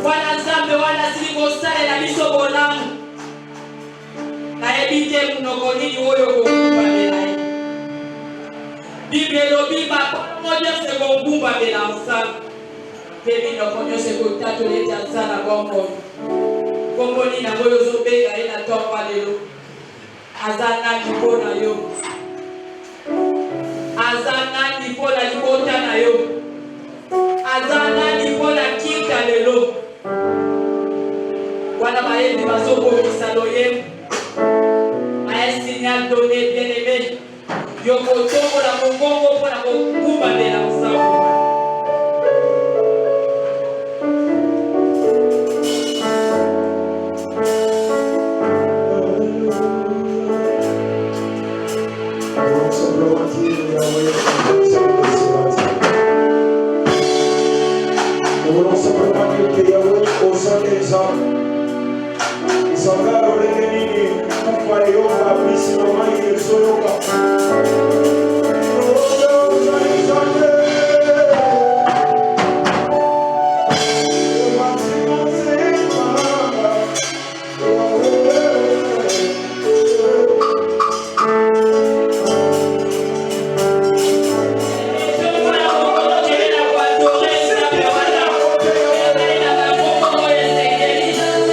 wana nzambe wana sili kosalela biso bolamu nayebi te munoko nini oyo kokumbamela ye bible elobi bakombo nyonso ekokumbamela nzambe mpe minoko nyonso ekotatola ete asala bongo kombo nini yango oyo ozobenga ye na ntongo lelo aza nani mpo na yo aza nani mpo na libota na yo aza nani mpo na kita lelo wana bayebi bazobomisa loyembo aya signal donné bien aimé yokotombola mongongo mpo na kokumbamela nzambe Nous voulons simplement dire que Yahweh au sein des hommes. Ils sont là dans les ennemis. Pourquoi les hommes appuient sur le maïs et sur le camp. Thank you.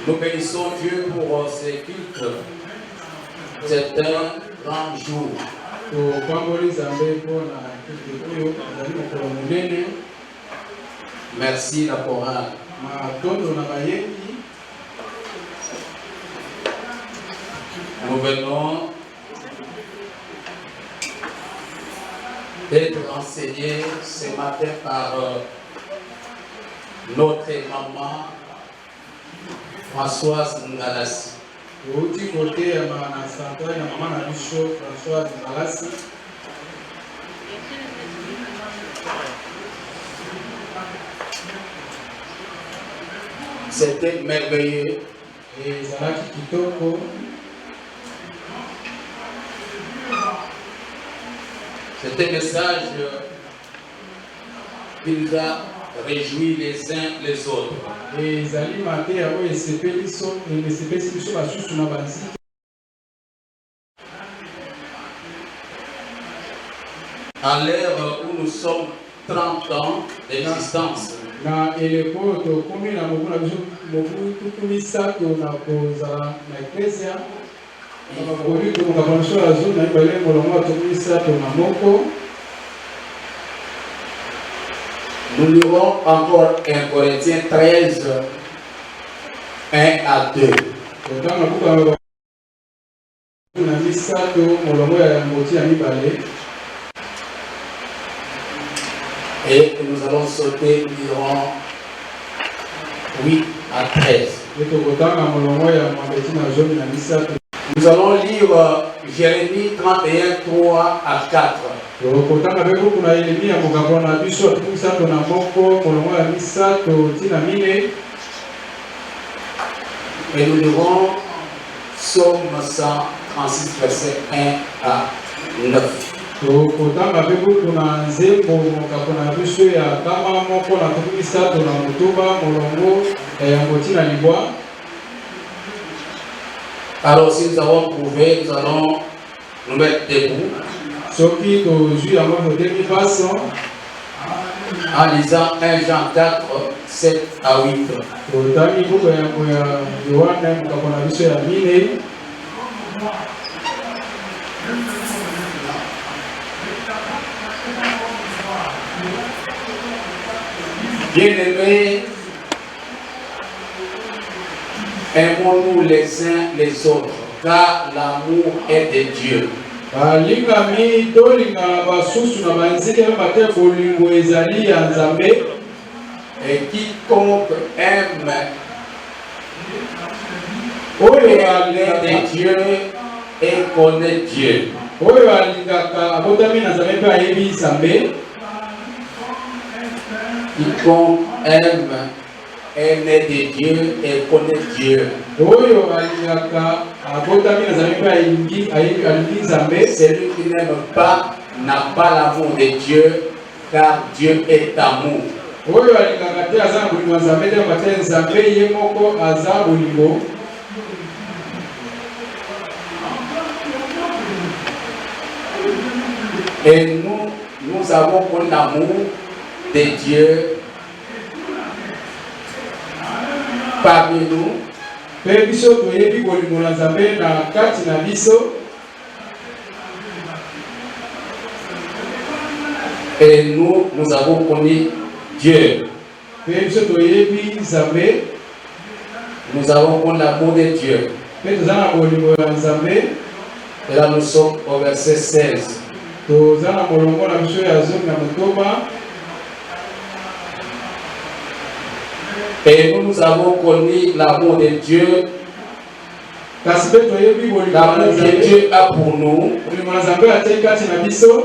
Nous bénissons Dieu pour ces cultes. C'est un grand jour. Merci la chorale. Nous venons d'être enseignés ce matin par notre maman Françoise Ngalasi. C'était merveilleux. C'était un message qui nous a réjouis les uns les autres. À l'ère où nous sommes 30 ans d'existence, nous lirons encore 1 Corinthiens 13, 1 à 2. Et nous allons sauter, nous lirons 8 à 13. Nous allons lire Jérémie 31, 3 à 4. Et nous lirons Psaume 136, verset 1 à 9. Alors si nous avons trouvé, nous allons nous mettre debout en lisant 1 Jean 4, 7 à 8. Bien-aimés, aimons-nous les uns les autres, car l'amour est de Dieu. Et quiconque aime est de Dieu et connaît Dieu. Quiconque aime est né de Dieu et connaît Dieu. Celui qui n'aime pas n'a pas l'amour de Dieu, car Dieu est amour. Et nous avons pour l'amour de Dieu parmi nous. Et nous avons connu Dieu. Nous avons connu l'amour de Dieu. Et là nous sommes au verset 16. Et nous avons connu l'amour de Dieu, l'amour que Dieu a pour nous,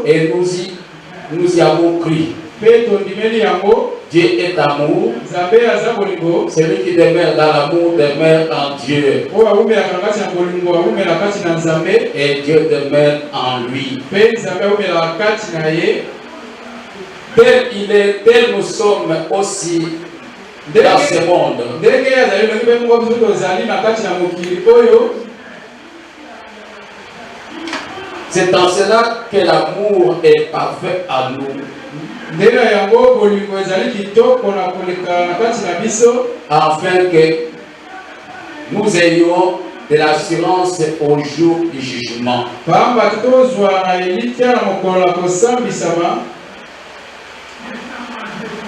et nous y avons cru. Dieu est amour. Celui qui demeure dans l'amour demeure en Dieu. Et Dieu demeure en lui. Tel il est, tel nous sommes aussi dans ce monde. C'est en cela que l'amour est parfait à nous. Afin que nous ayons de l'assurance au jour du jugement.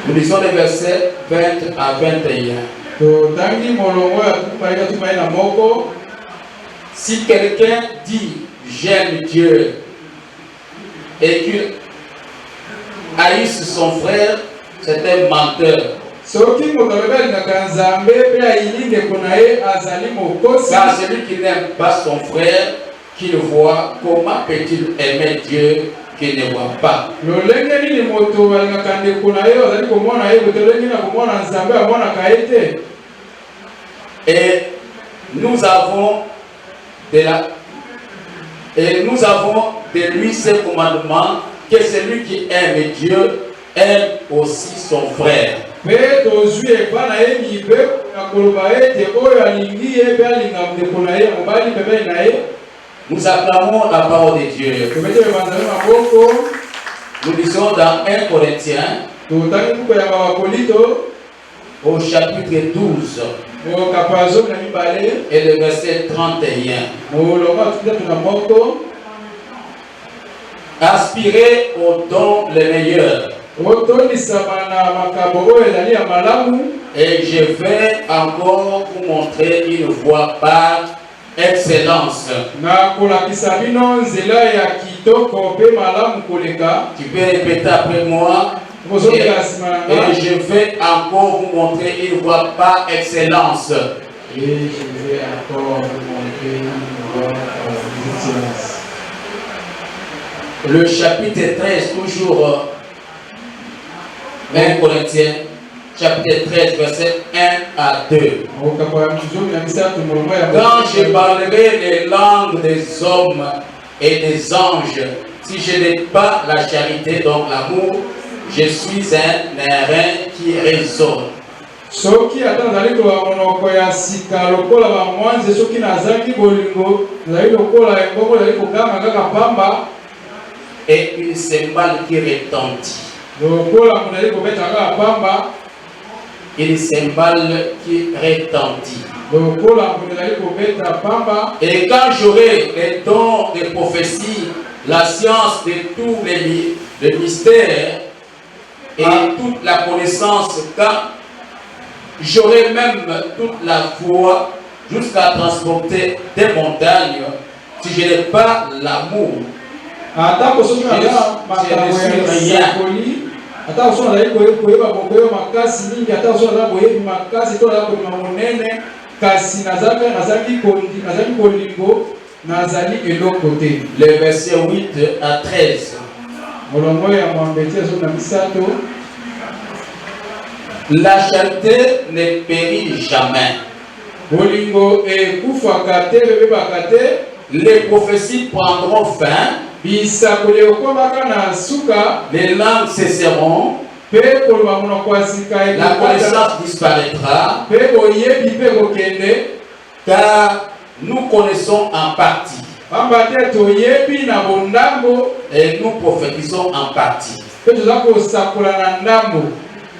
Nous lisons les versets 20 à 21. Si quelqu'un dit j'aime Dieu et qu'il haïsse son frère, c'est un menteur. Car celui qui n'aime pas son frère, qu'il voit, comment peut-il aimer Dieu qu'il ne voit pas? Et nous avons de lui ce commandement, que celui qui aime Dieu aime aussi son frère. Nous acclamons la parole de Dieu. Nous lisons dans 1 Corinthiens au chapitre 12 et le verset 31. Aspirez aux dons les meilleurs. Et je vais encore vous montrer une voie par excellence. Tu peux répéter après moi. Et je vais encore vous montrer une voie par excellence. Et je vais encore vous montrer une voie par excellence. Le chapitre 13, toujours 1 Corinthiens, chapitre 13, verset 1 à 2. Quand je parlerai les langues des hommes et des anges, si je n'ai pas la charité, donc l'amour, je suis un airain qui résonne. Soki atazali ko monoko ya sika lokola ba mwanze soki nazaki bolingo zali lokola engoko zali koganga kaka pamba et une cymbale qui retentit. Lokola munali kobeta kaka pamba, une cymbale qui retentit. Lokola munali kobeta pamba. Et quand j'aurai les dons de prophétie, la science de tous les mystères et toute la connaissance, quand j'aurai même toute la foi jusqu'à transporter des montagnes, si je n'ai pas l'amour, je ne suis rien. Le verset 8 à 13. La charité ne périt jamais. Les prophéties prendront fin. Les langues cesseront. La connaissance disparaîtra. Car nous connaissons en partie. Et nous prophétisons en partie.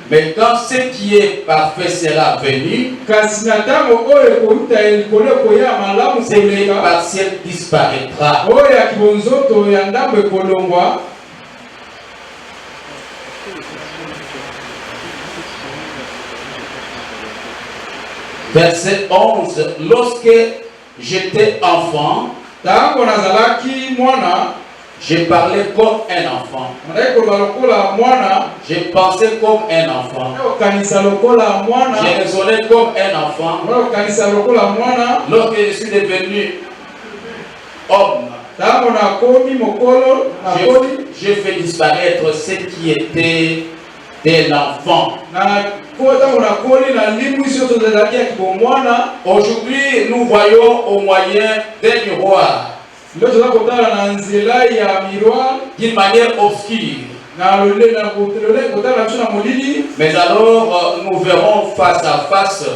Mais quand ce qui est parfait sera venu, ce qui est partiel disparaîtra. Verset 11. Lorsque j'étais enfant, je parlais comme un enfant. Je pensais comme un enfant. Je raisonnais comme un enfant. Lorsque je suis devenu homme, je fais disparaître ce qui était de l'enfant. Aujourd'hui, nous voyons au moyen d'un miroir, d'une manière obscure. Mais alors, nous verrons face à face.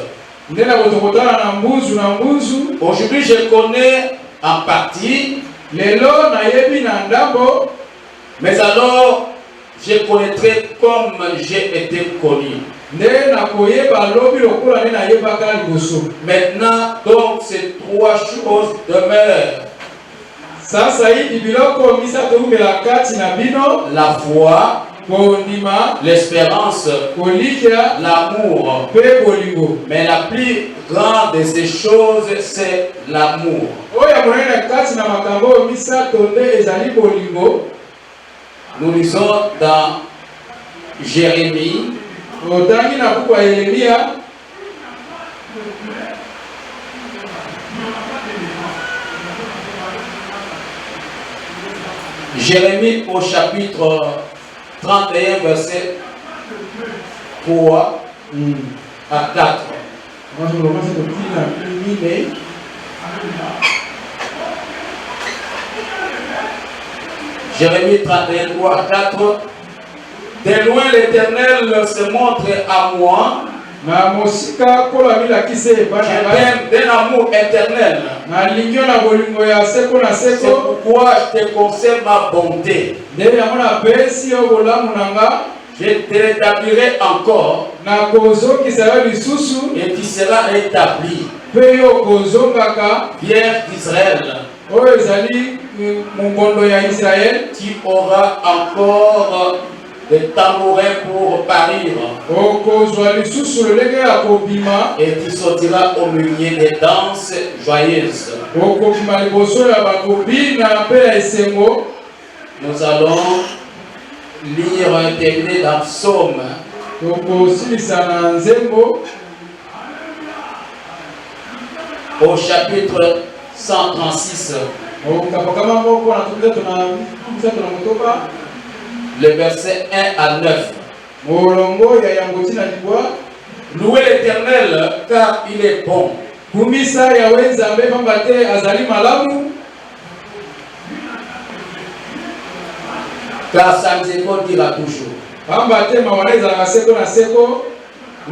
Aujourd'hui, je connais en partie. Mais alors, je connaîtrai comme j'ai été connu. Maintenant, donc, ces trois choses demeurent. La foi, l'espérance, l'amour. Mais la plus grande de ces choses, c'est l'amour. Nous lisons dans Jérémie, Jérémie au chapitre 31, verset 3 à 4. Jérémie 31, 3 à 4. De loin l'Éternel se montre à moi. Je t'aime d'un amour éternel. C'est pourquoi je te conserve ma bonté. Je te rétablirai encore. Et tu seras rétabli. Pierre d'Israël. Tu auras encore des tambourins pour parir. Et tu sortiras au milieu des danses joyeuses. Nous allons lire terminer dans Psaume. Au chapitre 136. Le verset 1 à 9. Louez l'Éternel car il est bon. Car sa miséricorde dira toujours.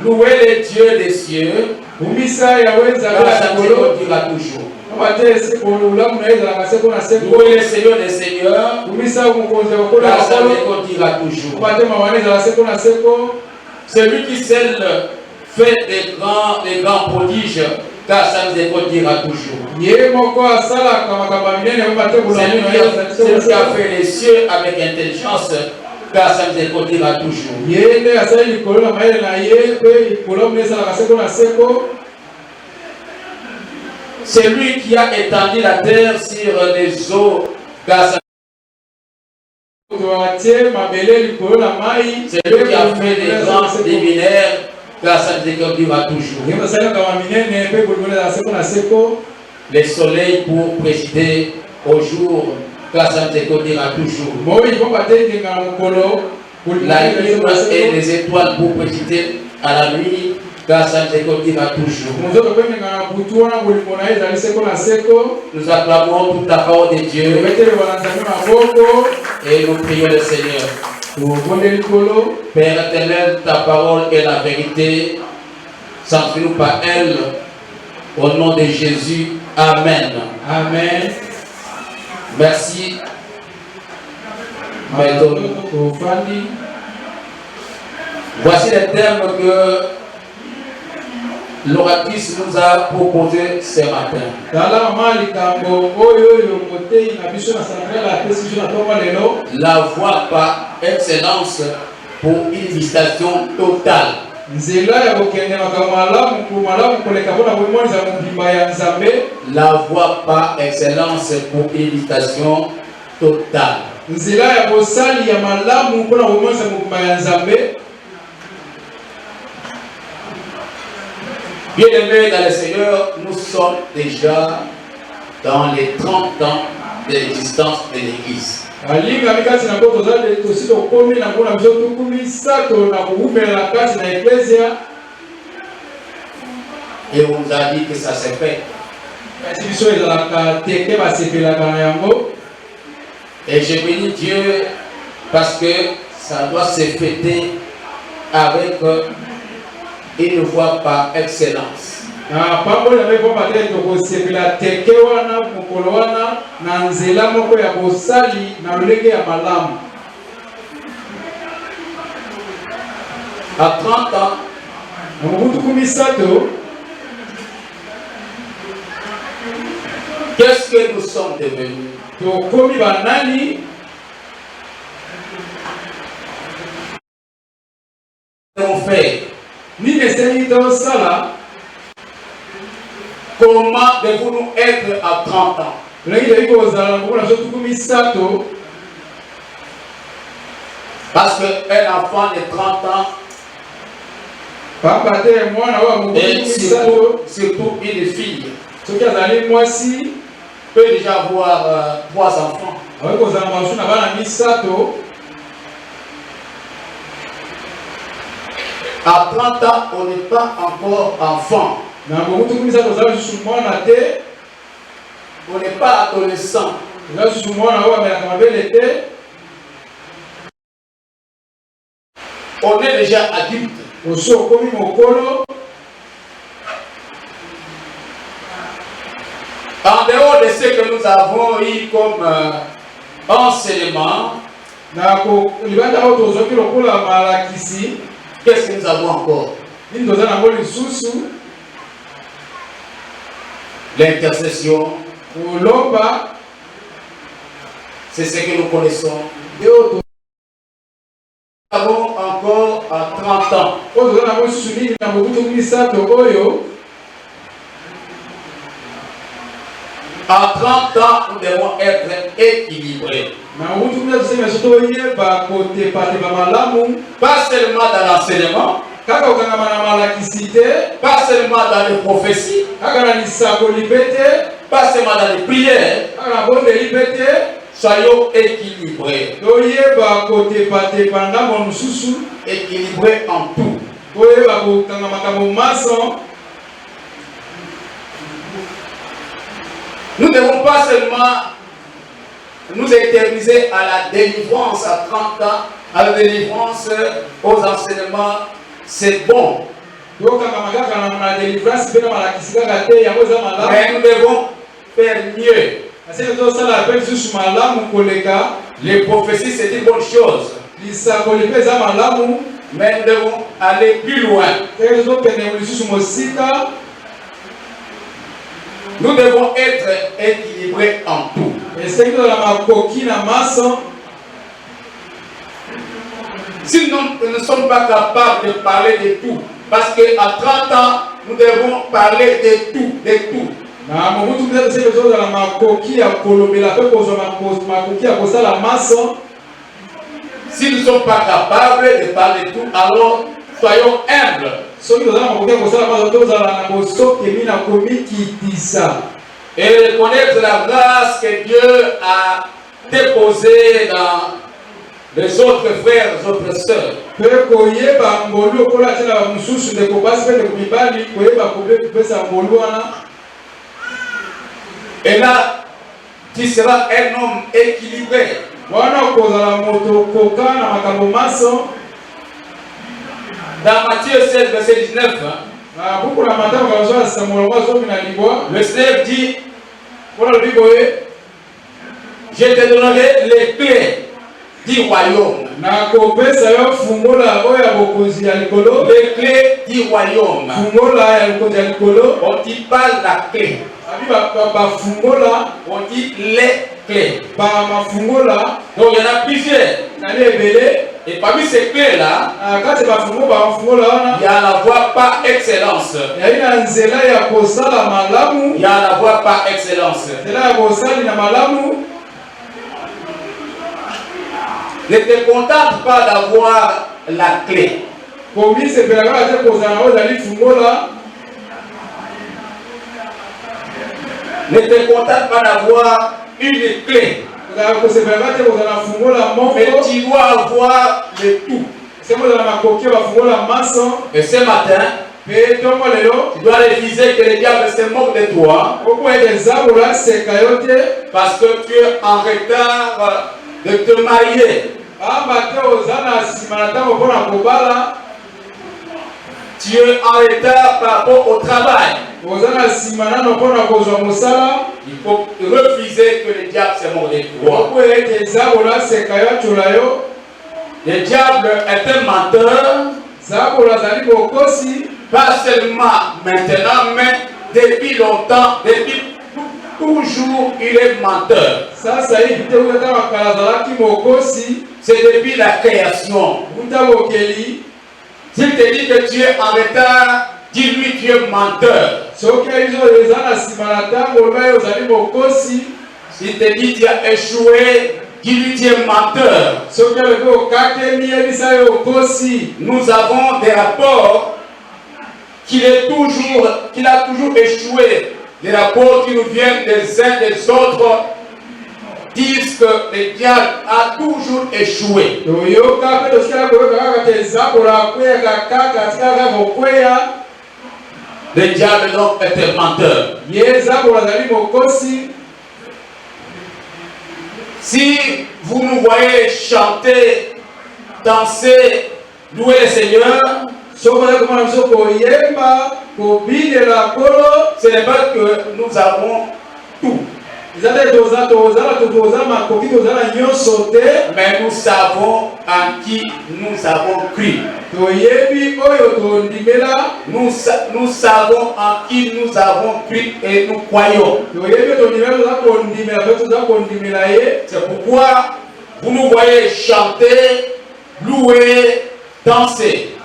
Louez les dieux des cieux. Car sa miséricorde dira toujours. Louez le Seigneur des seigneurs. Car sa miséricorde dira toujours. Celui qui seul fait des grands prodiges, car sa miséricorde dira toujours. Celui qui a fait les cieux avec intelligence, car sa miséricorde dira toujours. C'est lui qui a étendu la terre sur les eaux, car sa c'est lui qui a fait des grands séminaires, car sa miséricorde dira toujours. Le soleil pour présider au jour, car sa miséricorde dira toujours. La lune et les étoiles pour présider à la nuit, car sa miséricorde dira toujours. Nous acclamons toute la parole de Dieu et nous prions le Seigneur. Père éternel, ta parole est la vérité. Sanctifie-nous par elle. Au nom de Jésus. Amen. Amen. Merci. Voici les termes que l'oratrice nous a proposé ce matin. La voie par excellence pour une visitation totale. La voie par excellence pour une visitation totale. Bien-aimés dans le Seigneur, nous sommes déjà dans les 30 ans de l'existence de l'Église. Et on nous a dit que ça s'est fait. Et je bénis Dieu parce que ça doit se fêter avec une voie par excellence. à 30 ans, qu'est-ce que nous sommes devenus? On fait. Comment devons-nous être à 30 ans? Parce qu'un enfant de 30 ans et surtout une fille peut déjà avoir 3 enfants. À 30 ans, on n'est pas encore enfant. On n'est pas adolescent. On est déjà adulte. En dehors de ce que nous avons eu comme enseignement, qu'est-ce que nous avons encore? L'intercession, c'est ce que nous connaissons. Nous avons encore à 30 ans. À 30 ans, nous devons être équilibrés. Pas seulement dans l'enseignement, pas seulement dans les prophéties, pas seulement dans les prières. Soyons équilibrés. Équilibrés en tout. Nous ne devons pas seulement nous éterniser à la délivrance à 30 ans, à la délivrance aux enseignements, c'est bon. Mais nous devons faire mieux. Les prophéties, c'est une bonne chose. Mais nous devons aller plus loin. Nous devons être équilibrés en tout. Si nous ne sommes pas capables de parler de tout, parce qu'à 30 ans, nous devons parler de tout, de tout. Si nous ne sommes pas capables de parler de tout, alors soyons humbles. Et reconnaître la grâce que Dieu a déposée dans les autres frères, les autres sœurs. Et là, tu seras un homme équilibré. Dans Matthieu 16, verset 19, le Seigneur dit, je te donnerai les clés du royaume. Les clés du royaume. On dit pas la clé. On dit les clés. Donc il y en a plusieurs. Et parmi ces clés-là, il y a la voie par excellence. Il y a la voie par excellence. Ne te contente pas d'avoir la clé. Ne te contente pas d'avoir une clé. Mais tu dois avoir le tout. Et ce matin, tu dois réaliser que le diable se moque de toi. Parce que tu es en retard de te marier. Tu es en retard par rapport au travail. Il faut refuser que le diable se moque de toi. Le diable est un menteur. Pas seulement maintenant, mais depuis longtemps, depuis toujours, il est menteur. C'est depuis la création. S'il te dit que tu es en retard, dis-lui que tu es menteur. S'il te dit que tu as échoué, dis-lui que tu es menteur. Nous avons des rapports qu'il a toujours échoué. Les rapports qui nous viennent des uns des autres disent que le diable a toujours échoué. Le diable donc est un menteur. Si vous nous voyez chanter, danser, louer le Seigneur, ce n'est pas que nous avons tout. Mais nous savons en qui nous avons cru. Nous savons en qui nous avons cru et nous croyons. C'est pourquoi vous nous voyez chanter, louer, danser.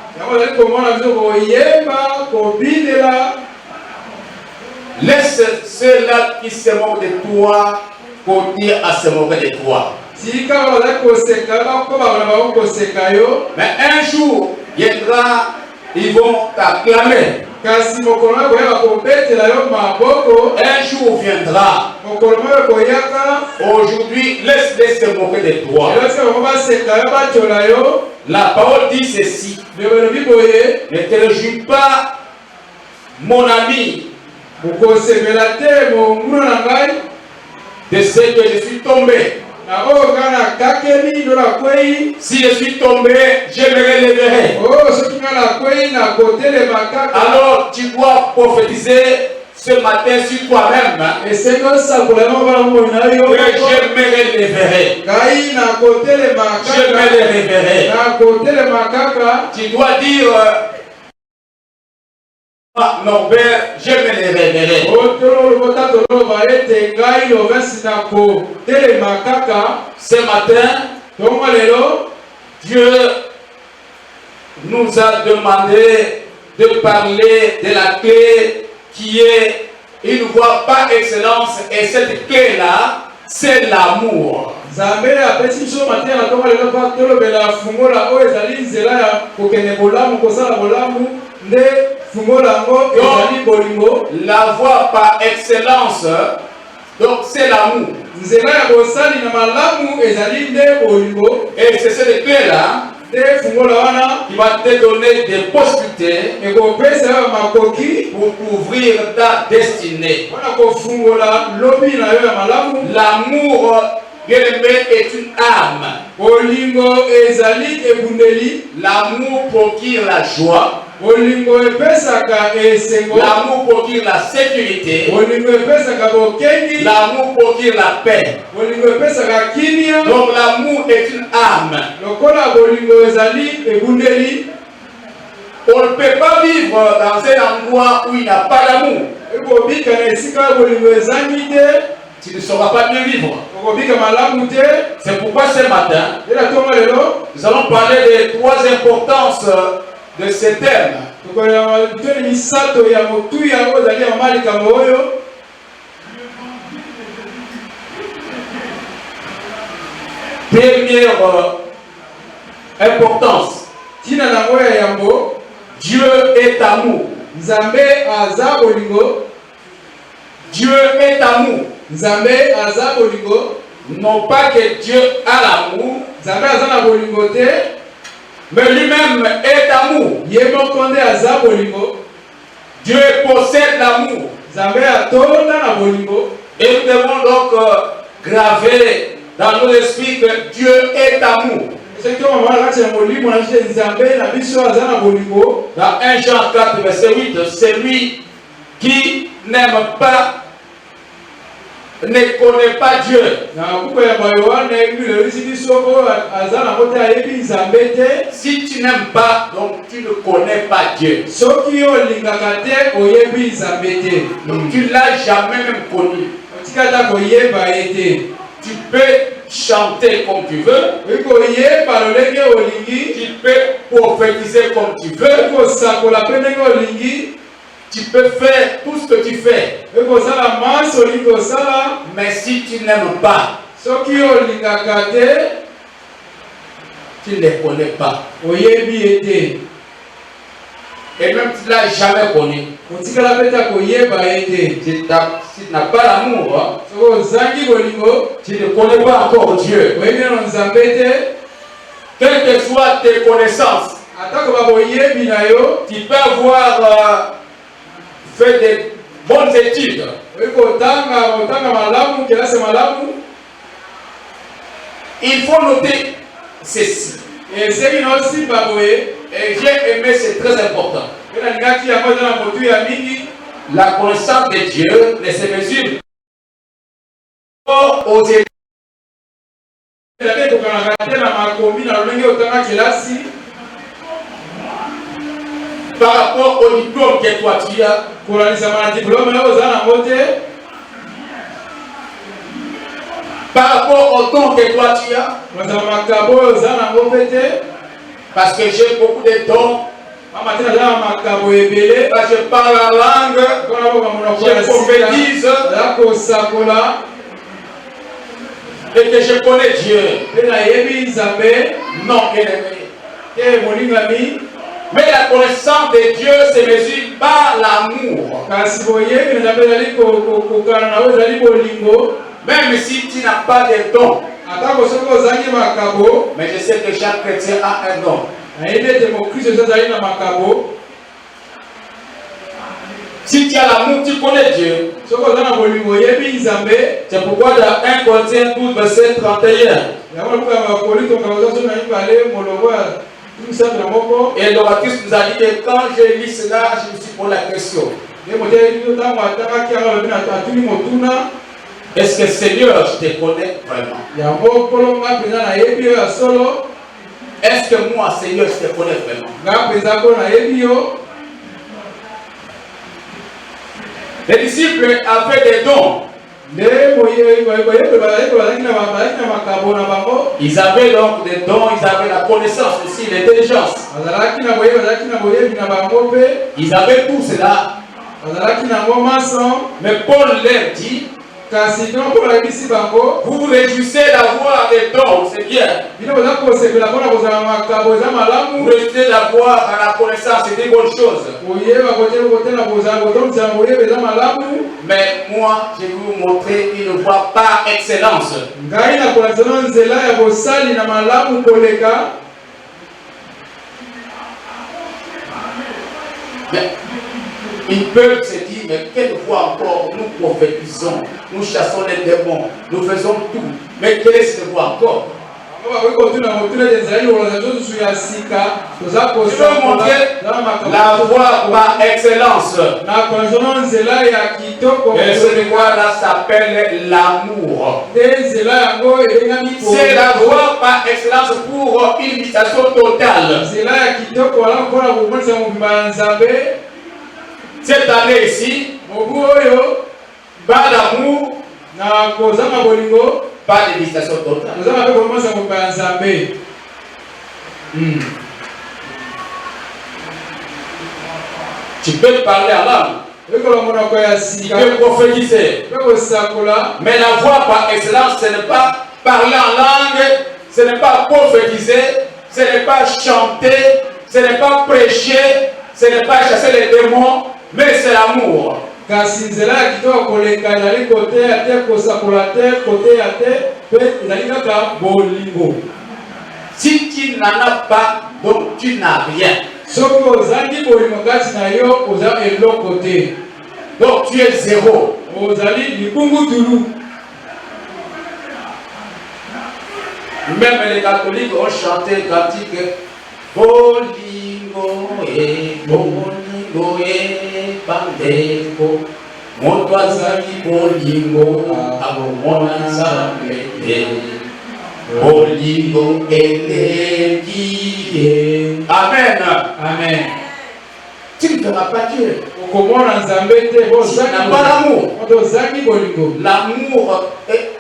Laisse ceux-là qui se moquent de toi continuer à se moquer de toi. Mais un jour viendra, ils vont t'acclamer. Un jour viendra. Aujourd'hui, laisse-les se moquer de toi. La parole dit ceci. Ne te réjouis pas, mon ami, de ce que je suis tombé. Si je suis tombé, je me relèverai. Alors tu dois prophétiser ce matin sur toi-même. Que je me relèverai. Je me relèverai. Tu dois dire, Norbert, je me révélerai. Ce matin, Dieu nous a demandé de parler de la clé qui est une voie par excellence, et cette clé-là, c'est l'amour. La voie par excellence, donc c'est l'amour. Et c'est cette clé-là qui va te donner des possibilités pour ouvrir ta destinée. L'amour, bien-aimé, est une âme. L'amour procure la joie. L'amour procure la sécurité. L'amour procure la paix. Donc l'amour est une âme. On ne peut pas vivre dans un endroit où il n'y a pas d'amour. Tu ne sauras pas bien vivre. C'est pourquoi ce matin, nous allons parler des trois importances de ce thème. Première importance. Dieu est amour. Dieu est amour. Non pas que Dieu a l'amour, mais lui-même est amour. Dieu possède l'amour. Et nous devons donc graver dans nos esprits que Dieu est amour. Dans 1 Jean 4, verset 8, celui qui n'aime pas ne connaît pas Dieu, si tu n'aimes pas, donc tu ne connais pas Dieu. Donc tu ne l'as jamais même connu. Tu peux chanter comme tu veux, tu peux prophétiser comme tu veux, tu peux faire tout ce que tu fais, mais si tu n'aimes pas, tu ne les connais pas. Et même si tu ne l'as jamais connu, si tu n'as pas l'amour, tu ne connais pas encore Dieu. Quelles que soient tes connaissances, tu peux avoir fait des bonnes études. Il faut noter ceci. Et j'ai aimé, c'est très important. La connaissance de Dieu ne se mesure pas aux études. Par rapport au diplôme que toi tu as, par rapport au don que toi tu as, parce que j'ai beaucoup de dons, je parle la langue, je prophétise, et que je connais Dieu. Non, bien-aimé. Mais la connaissance de Dieu se mesure par l'amour. Même si tu n'as pas de don. Mais je sais que chaque chrétien a un don. Si tu as l'amour, tu connais Dieu. C'est pourquoi dans 1 Corinthiens 12, verset 31. Et l'oratrice nous a dit que quand je lis cela, je me suis posé la question. Est-ce que Seigneur, je te connais vraiment? Est-ce que moi, Seigneur, je te connais vraiment? Les disciples avaient des dons. Ils avaient donc des dons, ils avaient la connaissance aussi, l'intelligence. Ils avaient tout cela. Mais Paul leur dit, vous vous réjouissez d'avoir des dons, c'est bien. Vous réjouissez d'avoir la connaissance, c'est des bonnes choses. Mais moi, je vais vous montrer une voie par excellence. Mais ils peuvent se dire, mais quelle voie encore? Nous prophétisons, nous chassons les démons, nous faisons tout. Mais quelle est cette voie encore? Je vais montrer la voie par excellence. Et cette voie-là s'appelle l'amour. C'est la voie par excellence pour une initiation totale. Cette année ici, pas d'amour, pas de méditation totale. Tu peux parler en langue, tu peux prophétiser, mais la voie par excellence, ce n'est pas parler en langue, ce n'est pas prophétiser, ce n'est pas chanter, ce n'est pas prêcher, ce n'est pas chasser les démons, mais c'est l'amour. Si tu n'en as pas, donc tu n'as rien. Donc tu es zéro. Même les catholiques ont chanté le cantique Bolingo et Bolingo et Bandeko. moto azali bolingo akomona nzambe te bolingo eleki ye. Amen. Amen. Tu ne feras pas Dieu. Okomona nzambe te bo Tu n'as pas l'amour. ozaki bolingo. L'amour est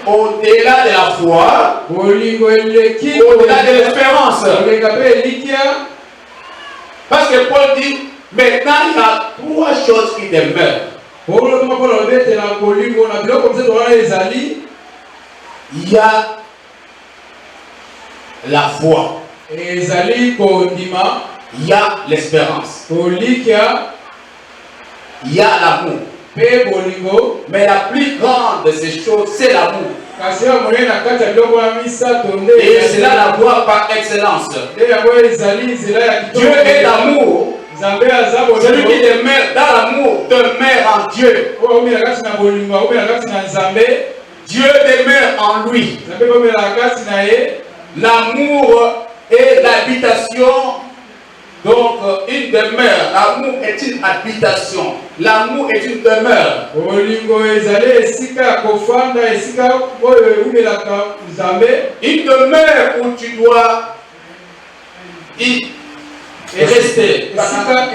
au-delà de la foi, Bolingo eleki au-delà de l'espérance. olenga pe elikia. Parce que Paul dit, maintenant il y a trois choses qui demeurent. Paulo tuma Paulo lobete na bolingo na biloko mse tokana ezali. Il y a la foi, Ezali kondima. il y a l'espérance, Kolikia. il y a l'amour. Pe bolingo. Mais la plus grande de ces choses, c'est l'amour. Kasi ya monene na kati ya biloko ya misato nde. Et c'est là la voie par excellence. Nde yango ezali nzela ya kitoko. Dieu est l'amour. Nzambe aza Celui bolingo. qui demeure dans l'amour demeure en Dieu. Oyo omela kati na bolingo, omela kati na Nzambe. Dieu demeure en lui. Nzambe omela kati na ye. L'amour est l'habitation. Donc, une demeure. L'amour est une habitation. L'amour est une demeure. Bolingo ezali esika ya kofanda, esika oyo omelaka Nzambe. Une demeure où tu dois y rester.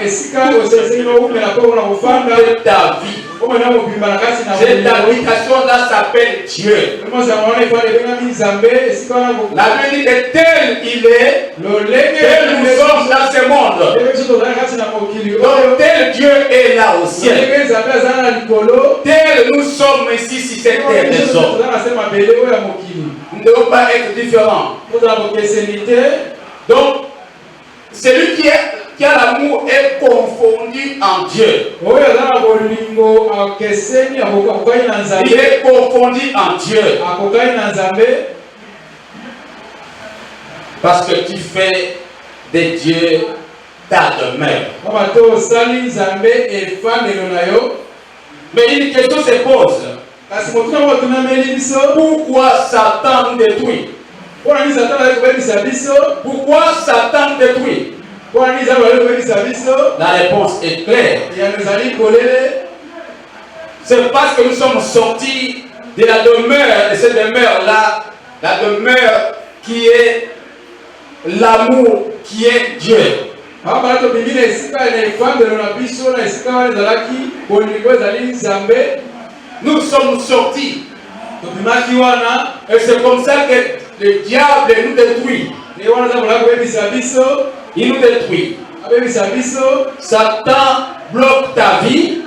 Esika oseseki omela mpo na kofanda. De ta vie. Omena mobimba na kati na Cette habitation-là s'appelle Dieu. La Bible dit que tel il est, tel nous sommes dans ce monde. Donc tel Dieu est là au ciel. Tel nous sommes ici sur cette terre des hommes. Nous ne devons pas être différents. Donc, celui qui a l'amour est confondu en Dieu. Il est confondu en Dieu. Parce que tu fais de Dieu ta demeure. Mais une question se pose. Pourquoi Satan nous détruit? Pourquoi Satan nous détruit? La réponse est claire. C'est parce que nous sommes sortis de la demeure, de cette demeure-là, la demeure qui est l'amour, qui est Dieu. Nous sommes sortis. Et c'est comme ça que le diable nous détruit. Il nous détruit. Satan bloque ta vie.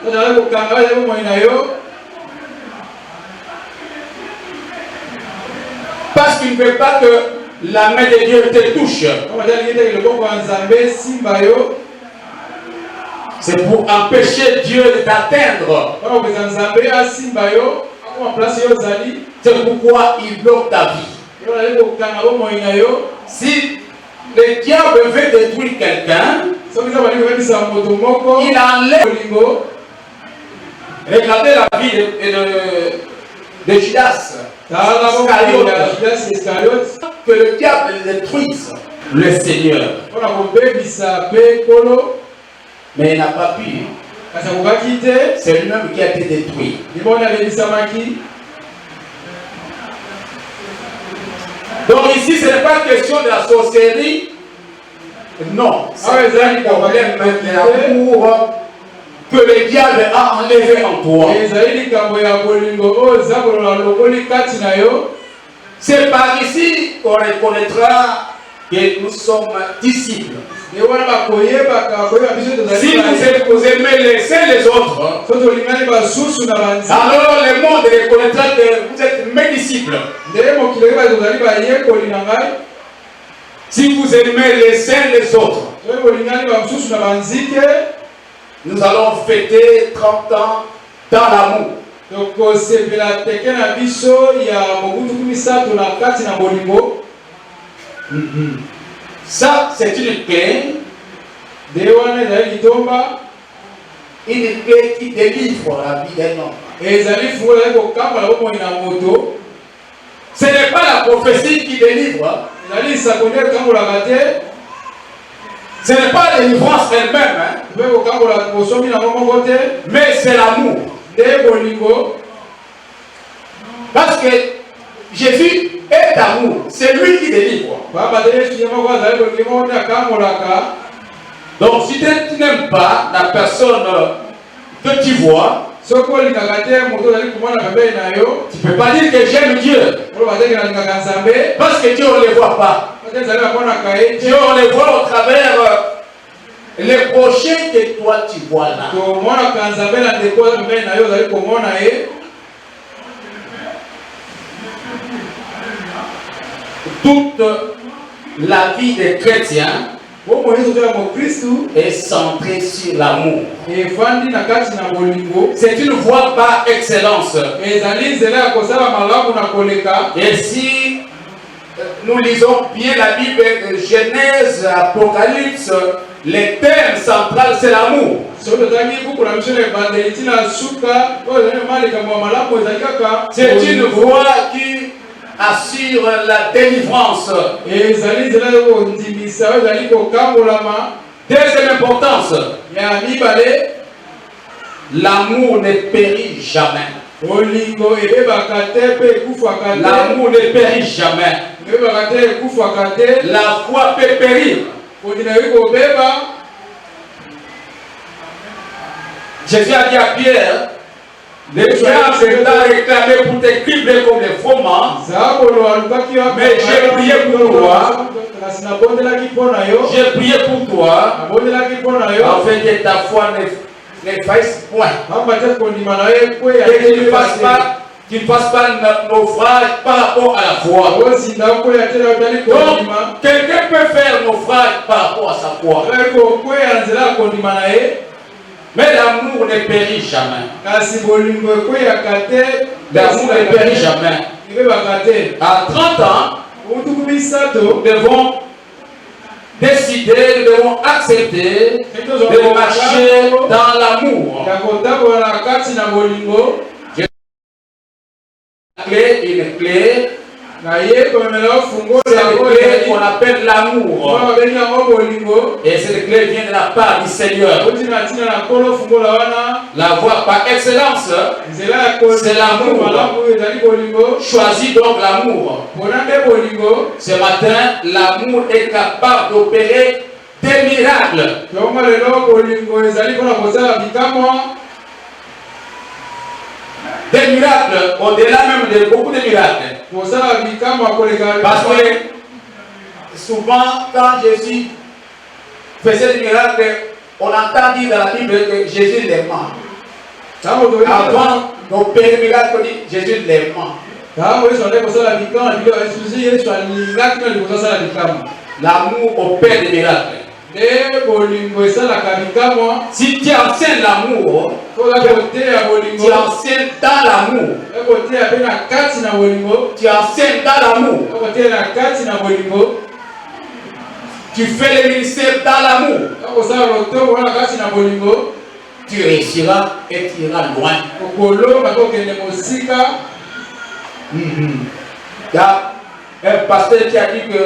Parce qu'il ne veut pas que la main de Dieu te touche. C'est pour empêcher Dieu de t'atteindre. C'est pourquoi il bloque ta vie. Si le diable veut détruire quelqu'un, il enlève. Regardez la vie de Judas. Que le diable détruise le Seigneur. Mais il n'a pas pu. C'est lui-même qui a été détruit. Donc ici, ce n'est pas question de la sorcellerie. Non. C'est un problème de l'amour que le diable a enlevé en toi. C'est par ici qu'on reconnaîtra que nous sommes disciples. Si vous aimez les uns les autres, alors le monde reconnaîtra que vous êtes mes disciples. Si vous aimez les uns les autres, nous allons fêter 30 ans dans l'amour. Ça, c'est une clé. Une clé qui délivre la vie d'un homme. Ce n'est pas la prophétie qui délivre. Ce n'est pas la délivrance elle-même. Mais c'est l'amour. Parce que Jésus est amour. C'est lui qui délivre. Donc si tu n'aimes pas la personne que tu vois, tu ne peux pas dire que j'aime Dieu. Parce que Dieu, on ne le voit pas. Dieu, on le voit au travers les projets que toi tu vois là. Toute la vie des chrétiens est centrée sur l'amour. C'est une voie par excellence. Et si nous lisons bien la Bible, Genèse, Apocalypse, le thème central c'est l'amour. C'est une voie qui assure la délivrance. Deuxième importance, l'amour ne périt jamais. L'amour ne périt jamais. La foi peut périr. Jésus a dit à Pierre, le diable t'a réclamé pour te cribler comme les froment, mais j'ai prié pour toi. J'ai prié pour toi, afin que ta foi ne fasse point. Et que tu ne fasses pas naufrage par rapport à la foi. Donc, quelqu'un peut faire naufrage par rapport à sa foi. Mais l'amour ne périt jamais. L'amour ne périt jamais. À 30 ans, nous devons décider, nous devons accepter de marcher dans l'amour. Une clé. C'est une clé qu'on appelle l'amour. Et cette clé vient de la part du Seigneur. La voie par excellence, c'est l'amour. Choisis donc l'amour. Ce matin, l'amour est capable d'opérer des miracles. Des miracles, au-delà même de beaucoup de miracles. Parce que souvent, quand Jésus faisait des miracles, on entend dire dans la Bible que Jésus les ment. Avant d'opérer des miracles, on dit Jésus les ment. L'amour opère des miracles. Si tu enseignes l'amour, tu enseignes dans l'amour. Tu enseignes dans l'amour. Tu fais le ministère dans l'amour. Tu réussiras et tu iras loin. Il y a un pasteur qui a dit que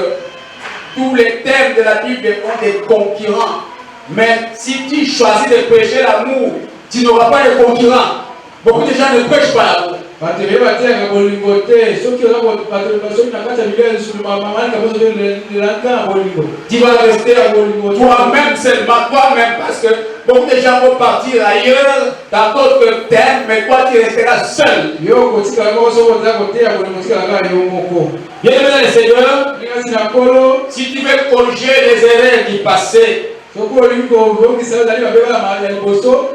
tous les thèmes de la Bible ont des concurrents. Mais si tu choisis de prêcher l'amour, tu n'auras pas de concurrents. Beaucoup de gens ne prêchent pas l'amour. Tu vas rester toi-même seulement, toi-même, parce que beaucoup de gens vont partir ailleurs dans d'autres thèmes, mais toi tu resteras seul. Bien-aimé dans le Seigneur, si tu veux corriger les erreurs du passé,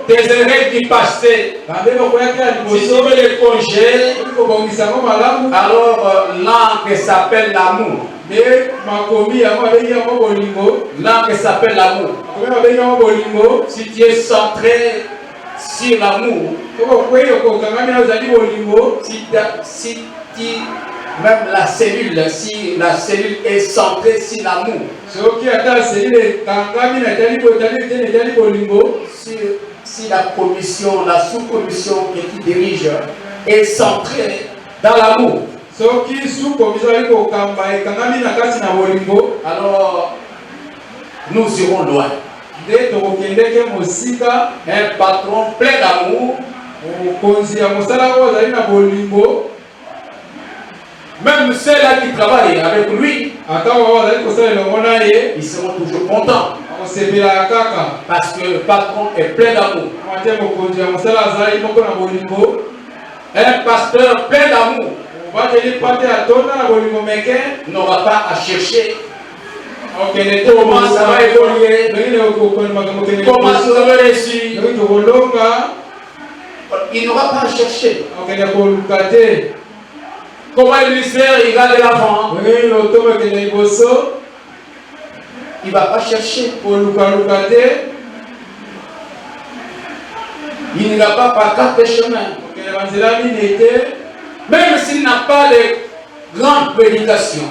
tes erreurs du passé, si tu veux les corriger, alors l'encre s'appelle l'amour. L'encre s'appelle l'amour. Si tu es centré sur l'amour, si tu même la cellule, si la cellule est centrée sur l'amour, si la commission, la sous-commission que tu diriges est centrée dans l'amour, alors nous irons loin. un patron plein d'amour, même ceux-là qui travaillent avec lui, ils seront toujours contents. Parce que le patron est plein d'amour. Un pasteur plein d'amour n'aura pas à chercher comment ça va évoluer, comment ça va réussir. Il n'aura pas à chercher comment le ministère il va de l'avant. Il ne va pas chercher. Il n'ira pas par quatre chemins. Même s'il n'a pas de grandes prédications.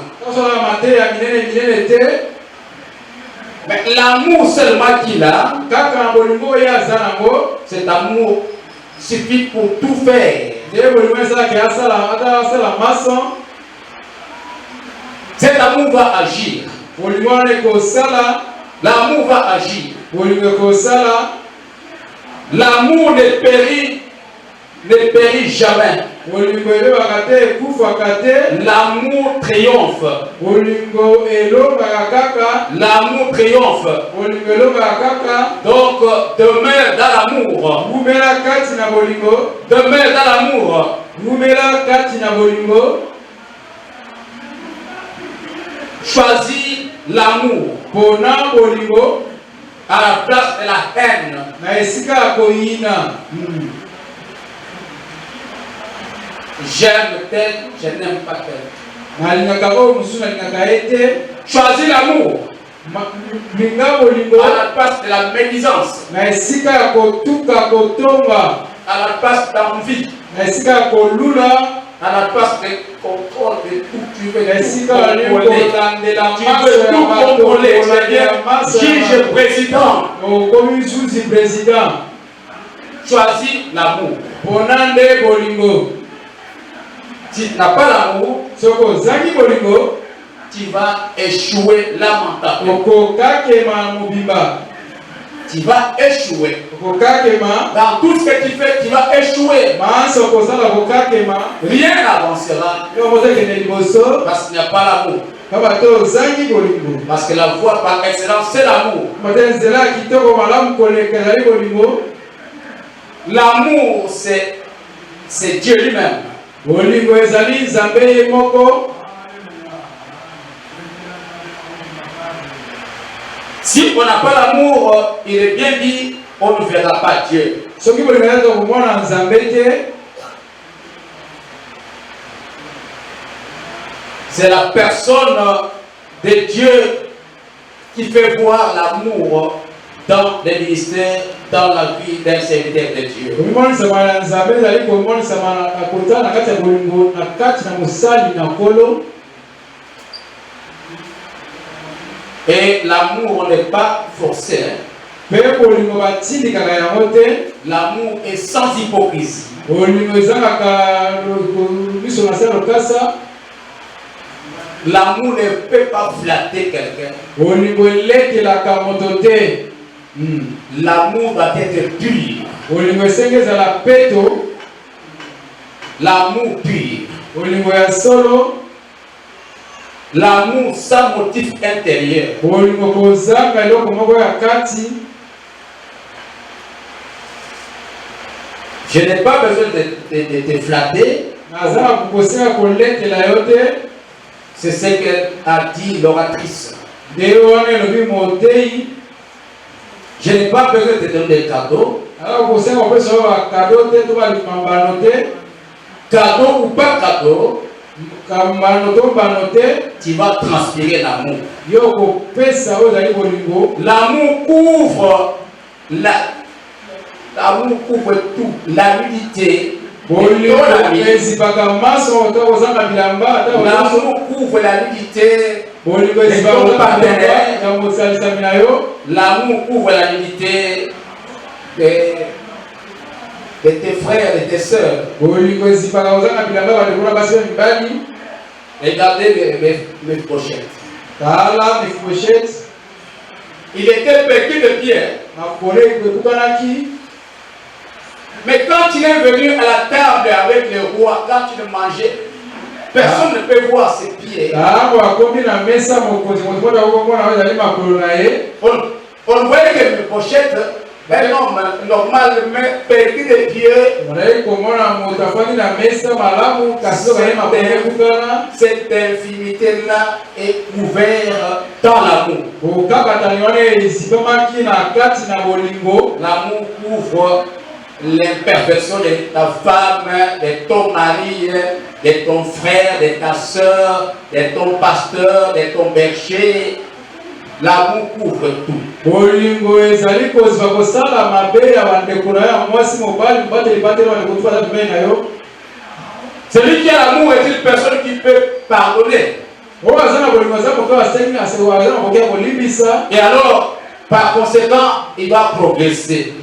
Mais l'amour seulement qu'il a, cet amour suffit pour tout faire. Cet amour va agir. L'amour va agir. L'amour ne périt jamais. L'amour triomphe. L'amour triomphe. Donc, demeure dans l'amour. Demeure dans l'amour. Choisis l'amour à la place de la haine. J'aime tel, je n'aime pas tel. Choisis l'amour à la place de la médisance, à la place d'envie, à la place de contrôle de tout. Tu veux tout contrôler. Juge président. Choisis l'amour. Si tu n'as pas l'amour, tu vas échouer lamentablement. Tu vas échouer. Dans tout ce que tu fais, tu vas échouer. Rien n'avancera. Parce qu'il n'y a pas l'amour. Parce que la voie par excellence, c'est l'amour. L'amour, c'est Dieu lui-même. Si on n'a pas l'amour, il est bien dit, on ne verra pas Dieu. C'est la personne de Dieu qui fait voir l'amour dans les ministères, dans la vie d'un serviteur de Dieu. Et l'amour n'est pas forcé. L'amour est sans hypocrisie. L'amour ne peut pas flatter quelqu'un. L'amour va être pur. L'amour pur. L'amour sans motif intérieur. Je n'ai pas besoin de te flatter. C'est ce qu'elle a dit l'oratrice. Je n'ai pas besoin de te donner des cadeaux. Cadeau ou pas cadeau, tu vas transpirer l'amour. L'amour couvre l'amour couvre tout, la nudité. L'amour couvre la nudité. L'amour couvre la nudité de tes frères et tes sœurs. Regardez mes pochettes. Il était perdu de pierre. Mais quand il est venu à la table avec le roi, quand il mangeait, personne ne peut voir ses pieds. On voyait que mes pochettes, un homme normalement perdu de pieds, cette infimité-là est ouverte dans l'amour. L'amour couvre l'imperfection de ta femme, de ton mari, de ton frère, de ta soeur, de ton pasteur, de ton berger. L'amour couvre tout. Celui qui a l'amour est une personne qui peut pardonner. Et alors, par conséquent, il va progresser.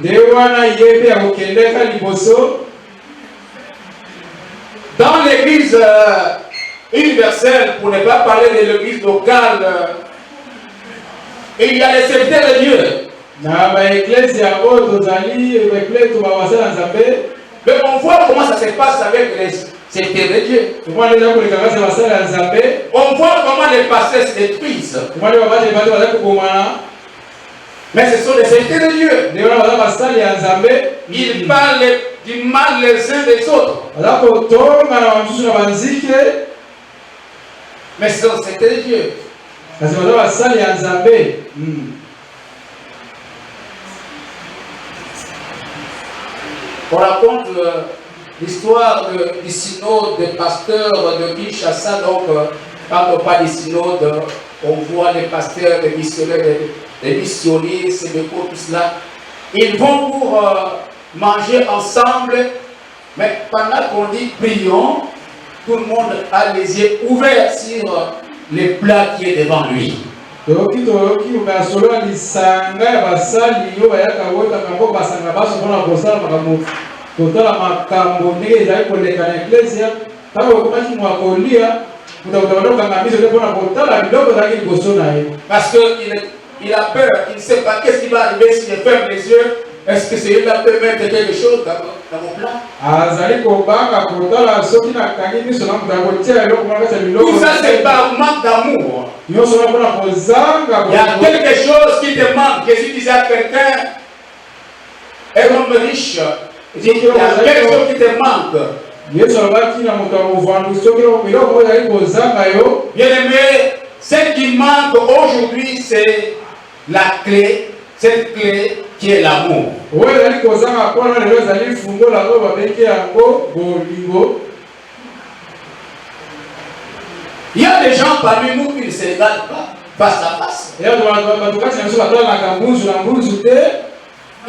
Dans l'église universelle, pour ne pas parler de l'église locale, il y a les serviteurs de Dieu. Mais on voit comment ça se passe avec les serviteurs de Dieu. On voit comment les pasteurs se détruisent. Mais ce sont les serviteurs de Dieu. Ils parlent du mal les uns des autres. Mais ce sont les serviteurs de Dieu. On raconte l'histoire du synode des pasteurs de Kinshasa. Donc, quand on parle du synode, on voit les pasteurs, les missionnaires, les missionnaires, c'est de quoi tout cela. Ils vont pour manger ensemble, mais pendant qu'on dit prions, tout le monde a les yeux ouverts sur le plat qui est devant lui. Parce qu'il a peur, il ne sait pas qu'est-ce qui va arriver si je ferme les yeux. Est-ce que c'est là peut mettre quelque chose dans mon plat? Tout ça, c'est par manque d'amour. Il y a quelque chose qui te manque. Jésus disait à quelqu'un, un homme riche, il dit, il y a quelque chose qui te manque. Bien aimé, ce qui manque aujourd'hui, c'est la clé, cette clé qui est l'amour. Il y a des gens parmi nous qui ne se regardent pas face à face. Ils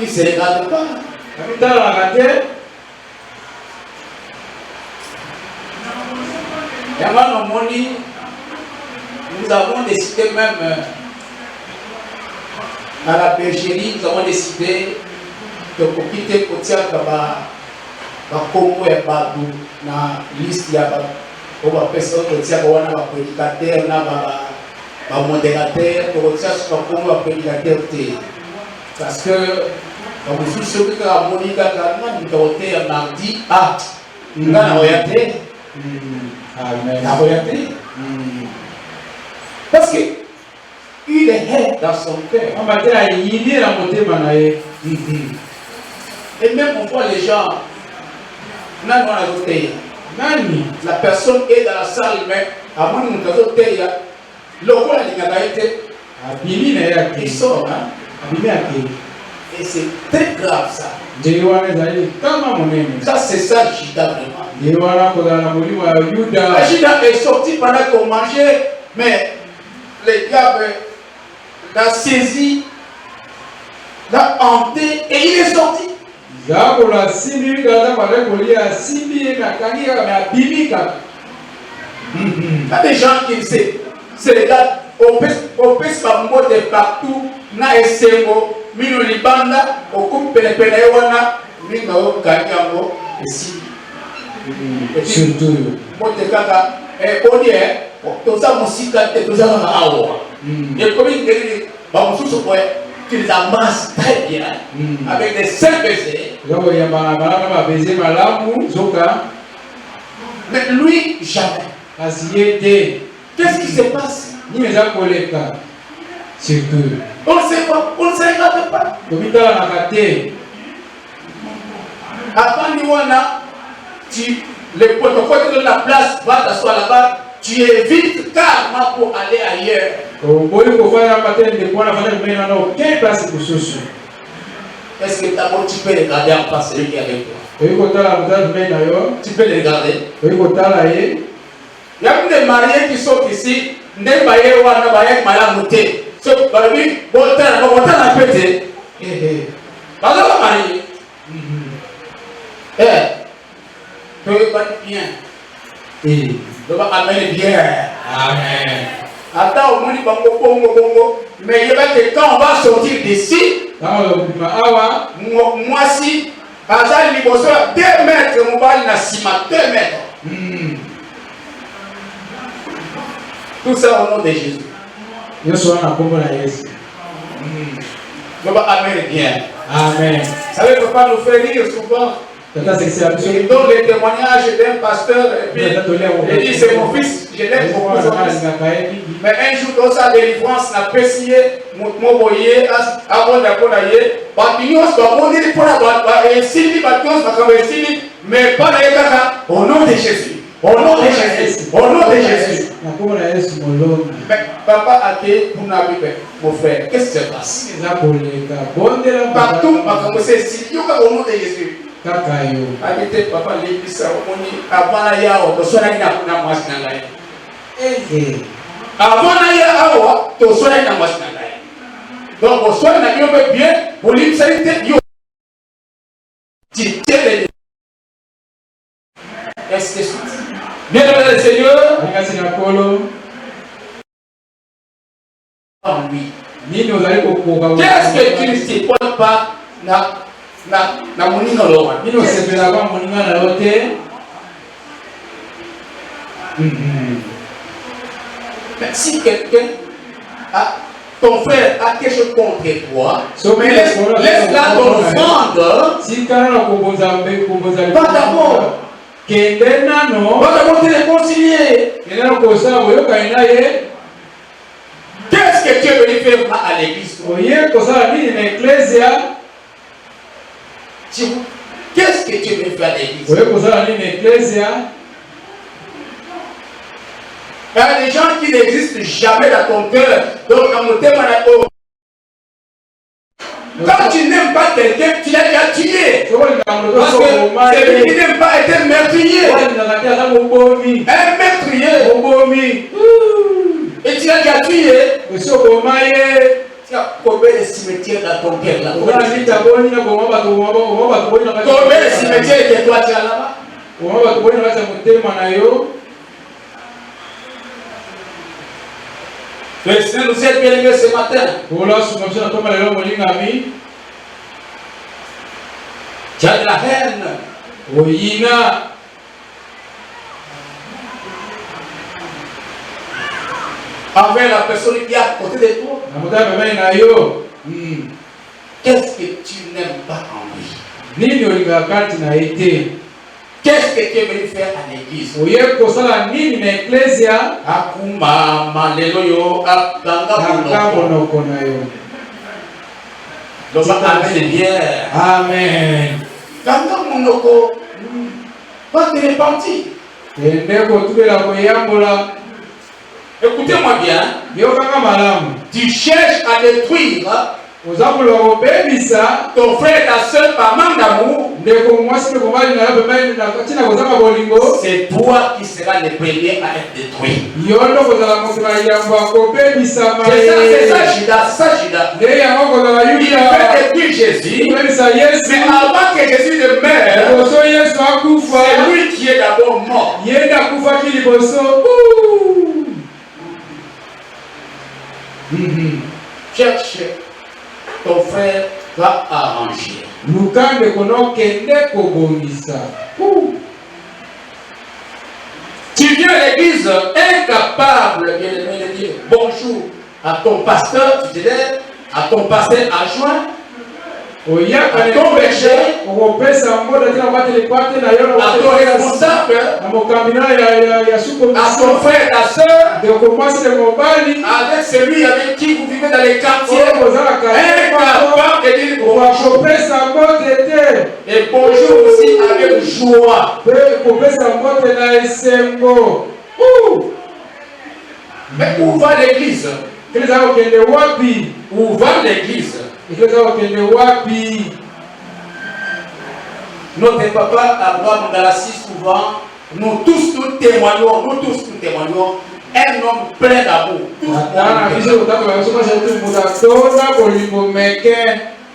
ne se regardent pas. Nous avons décidé même à la bergerie, nous avons décidé de quitter Kotiaka Congo et Badou na liste ya ba personne Kotiaka wana ba prédicateur na ba modérateur Kotiaka Congo ba prédicateur te parce que vous souciez que la Monica Karma nous doté mardi ngana oyate amen na oyate parce que il est dans son cœur. Et même on voit les gens, la personne est dans la salle, mais avant de nous il sort. Et c'est très grave ça. Ça c'est ça Judas vraiment. Judas est sorti pendant qu'on mangeait, mais les diables l'a saisi, l'a hanté et il est sorti. Il y a des gens qui ne savent. C'est les gars, on peut se de partout, na esengo, mino libanda, on coupe pele wana, mino kanyango, ici. Surtout. On dit, tout ça, mon site, tout ça, et comme il dit, Bon, tu les amasses très bien, avec des simples baisers. Mais lui, jamais. Qu'est-ce qui se passe? On ne sait pas, on ne se regarde pas. Avant Niwana, le protocole de la place va t'asseoir là-bas, tu évites carrément pour aller ailleurs. Est-ce que d'abord tu peux regarder en face celui qui est avec toi? Tu peux le regarder. Il y a des mariés qui sont ici, ne pas y avoir de monter. Ce qui va lui, bon, t'as un pété. Pas de marié. Tu veux pas bien. Tu vas amener bien. Amen. Attends, au moins, mais il va que quand on va sortir d'ici, moi si, Azal Liboso, 2 mètres, mon bal n'a ciment, 2 mètres. Tout ça au nom de Jésus. On va amener bien. Amen. Vous savez, papa nous fait rire souvent. Il donne les témoignages d'un pasteur et puis il dit c'est mon fils, je l'aime beaucoup. Mais un jour dans sa délivrance, n'a pas essayé, mon boyer, avant d'accord d'ailleurs, mais pas au nom de Jésus. Au nom de Jésus. Au nom de Jésus. Mais papa a dit pour mon frère, qu'est-ce qui se passe? Partout, c'est si au nom de Jésus. Habitez papa l'église avant la yao, to sola ina kuna mwasi na ngai. Avant la yao, to sola ina mwasi na ngai. Donc au soir na yombe bien, pour l'imsalite yo. Titele. Est-ce que bien le Seigneur, merci na polo. Ah oui. Qu'est-ce que tu ne sais pas na munino loa nino sepela kwa muninga na lote. Mais si quelqu'un a ton frère a quelque chose contre toi, laisse-la t'offrande. Si kana kuboza pas d'abord kendena no pas d'abord te réconcilier. Kendena ko sa boyo kaina ye. Qu'est-ce que tu es venu faire à l'église? Oye ko sa ni na ecclesia. Qu'est-ce que tu veux faire à l'église? Il y a des gens qui n'existent jamais dans ton cœur. Donc, quand tu n'aimes pas quelqu'un, tu l'as déjà tué. Parce que celui qui n'aime pas est un meurtrier. Un meurtrier. Et tu l'as déjà tué. Combien de cimetières dans ton cœur là? Combien de cimetières que toi tu as là-bas? Le Seigneur nous aide bien aimé ce matin. Tu as de la haine. Envers la personne qui est à côté de toi. Qu'est-ce que tu n'aimes pas en lui? Qu'est-ce que tu es venu faire à l'église? Amen. Va te repentir. Écoutez-moi bien. Tu cherches à détruire ton frère et ta soeur par manque d'amour. C'est toi qui seras le premier à être détruit. C'est ça, Judas. Il veut détruire Jésus. Mais avant que Jésus ne meure, c'est lui qui est d'abord mort. Cherche, ton frère va arranger. Tu viens à l'église incapable de dire bonjour. à ton pasteur tutélaire, à ton pasteur adjoint, à ton berger, à ton responsable, à ton frère, ta soeur, avec celui avec qui vous vivez dans les quartiers, incapable de dire bonjour. Et bonjour aussi avec joie. Mais où va l'église? Où va l'église? Notre papa Abraham Galassi, souvent, nous tous nous témoignons, un homme plein d'amour.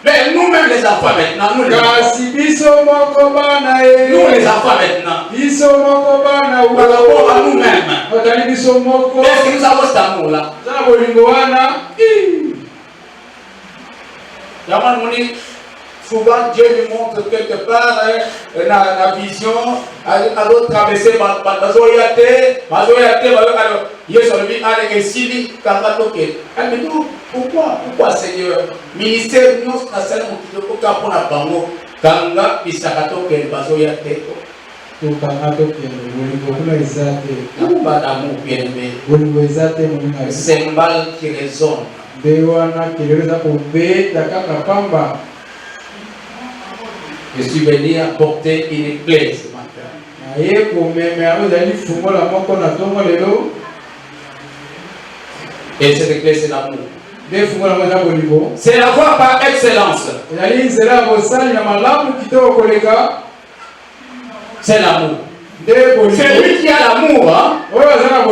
Mais nous-mêmes les enfants maintenant, nous les enfants maintenant, par rapport à nous-mêmes, est-ce que nous avons cet amour-là? Souvent Dieu nous montre quelque part la vision, à d'autres traverser, pourquoi Seigneur, ministère nous c'est mal qui résonne. Je suis venu apporter une clé ce matin. Et cette clé, c'est l'amour. C'est la voie par excellence. C'est l'amour. Celui qui a l'amour ne fera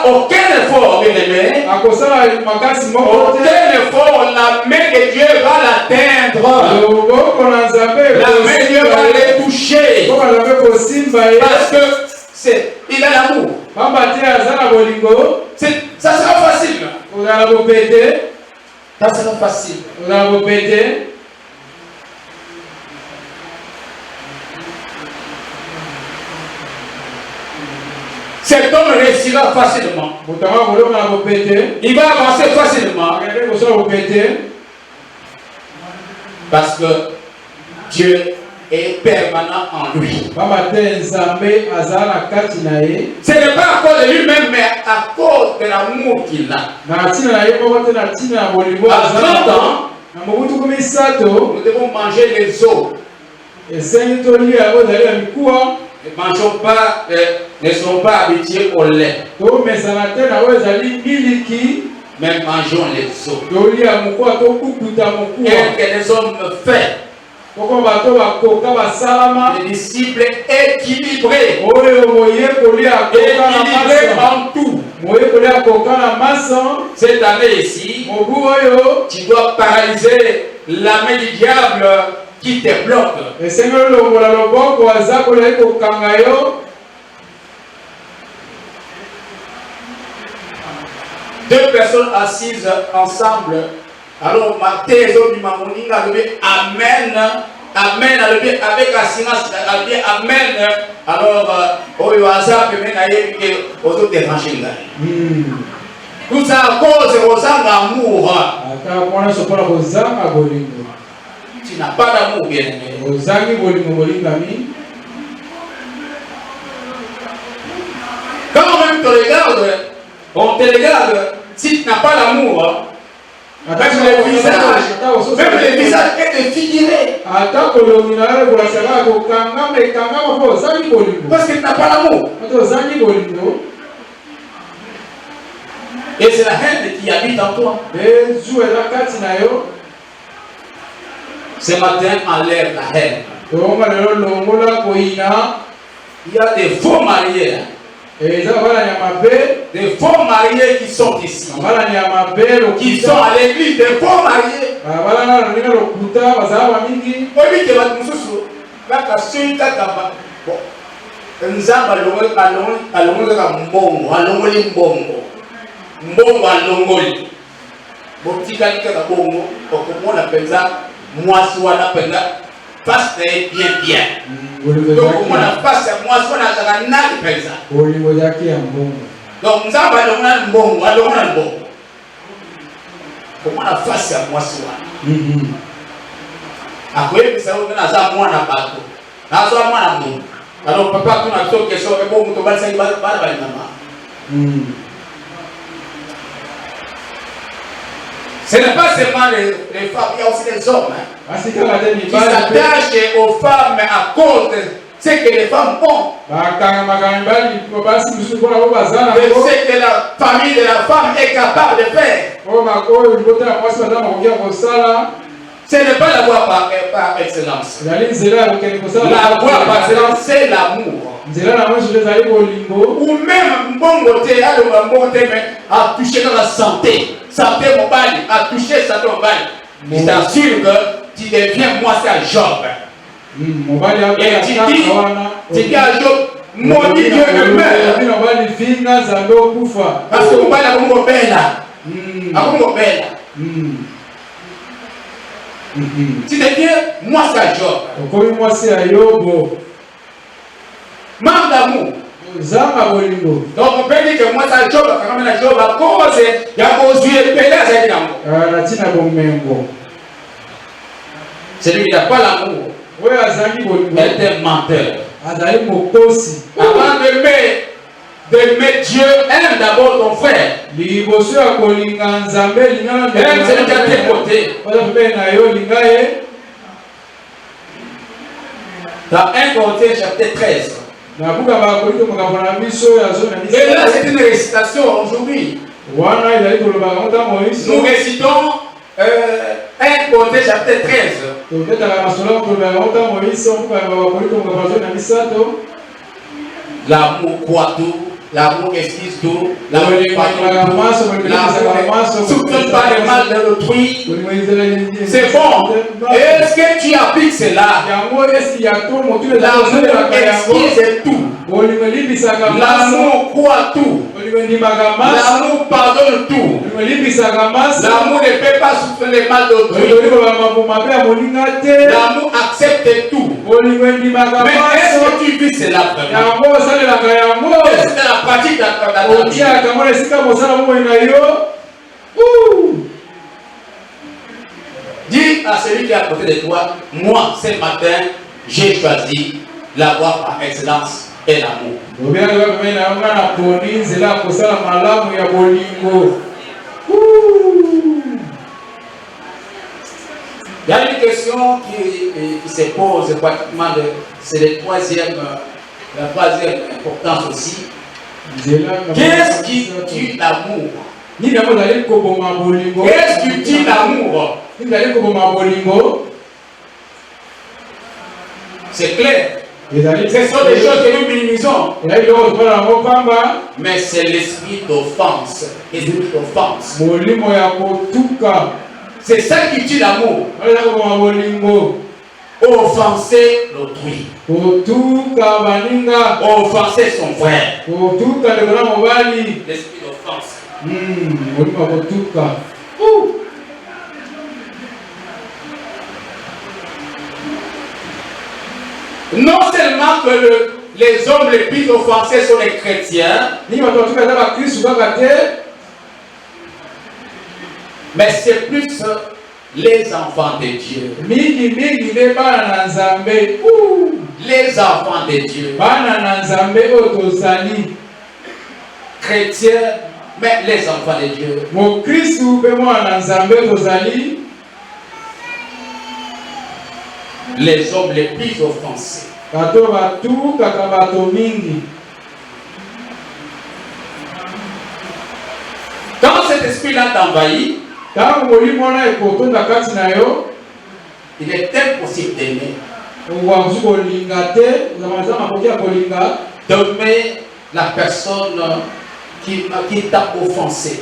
aucun effort, bien-aimé. Aucun effort, la main de Dieu va l'atteindre. La main de Dieu va le toucher. Parce que il a l'amour. Ça sera facile. Ça sera facile. Cet homme réussira facilement. Il va avancer facilement. Parce que Dieu est permanent en lui. Ce n'est pas à cause de lui-même, mais à cause de l'amour qu'il a. À 30 ans, nous devons manger les os. Ne sont pas habitués au lait. Mais mangeons les os. Et que les hommes fait. Les disciples équilibrés. Équilibrés en tout. Cette année ici, tu dois paralyser la main du diable qui te bloque. Deux personnes assises ensemble. Alors, amen, amen, avec assurance, amen. Alors, tout ça à cause de amour. Tu n'as pas d'amour, bien-aimé. Quand même on te regarde, si tu n'as pas d'amour, même le visage est défiguré. Parce que tu n'as pas d'amour. Et c'est la haine qui habite en toi. Ce matin, enlève la haine. Il y a des faux mariés. Des faux mariés qui sont ici. Qui sont à l'église, des faux mariés. Donc, on a passé moi, on a donc, nous avons un bon. comment la face à moi soit. Après, ça on a ça moi na bateau. Na ça moi na monde. Alors papa tu na so question et bon muto bal ça bal maman. Ce n'est pas seulement les femmes, il y a aussi les hommes qui s'attachent aux femmes à cause de ce que les femmes font. De ce que la famille de la femme est capable de faire. Ce n'est pas la voie par excellence. La voie par excellence, c'est l'amour. Ou même bon côté, à toucher dans la santé. Santé mobile, à toucher santé mobile. Je t'assure que tu deviens moi c'est à Job. Et tu dis à Job, maudit Dieu me meurt. Parce que mobile a comme belle. Tu deviens moi c'est à Job. Manque d'amour. Donc on peut dire que moi ça Job quand même la Job à cause il y a besoin de payer ça d'amour. Celui qui n'a pas l'amour est un menteur. Avant d'aimer Dieu, aime d'abord ton frère. Aime celui qui est à tes côtés. Dans 1 Corinthiens chapitre 13. Et là, c'est une récitation aujourd'hui. Nous récitons 1 Corinthiens chapitre 13. L'amour croit tout, l'amour excuse tout, l'amour ne soupçonne pas le mal de l'autrui. C'est bon. Est-ce que tu appliques cela? L'amour excuse tout. L'amour croit tout. L'amour pardonne tout. L'amour ne peut pas soupçonner le mal d'autrui. L'amour accepte tout. Mais est-ce que tu vis cela vraiment? Est-ce que la pratique dans ta vie? Dis à celui qui est à côté de toi, moi ce matin, j'ai choisi la voie par excellence et l'amour. Il y a une question qui se pose pratiquement, c'est la troisième importance aussi. Qu'est-ce qui tue l'amour? Qu'est-ce qui tue l'amour? C'est clair. Ce sont des choses que nous minimisons. Mais c'est l'esprit d'offense. C'est ça qui tue l'amour. Offenser l'autrui. Offenser son frère. L'esprit d'offense. Non seulement que les hommes les plus offensés sont les chrétiens, mais c'est plus les enfants de Dieu. Les enfants de Dieu. Chrétiens, mais les enfants de Dieu. Les hommes les plus offensés. Quand cet esprit-là t'envahit, il est impossible d'aimer. D'aimer la personne qui t'a offensé.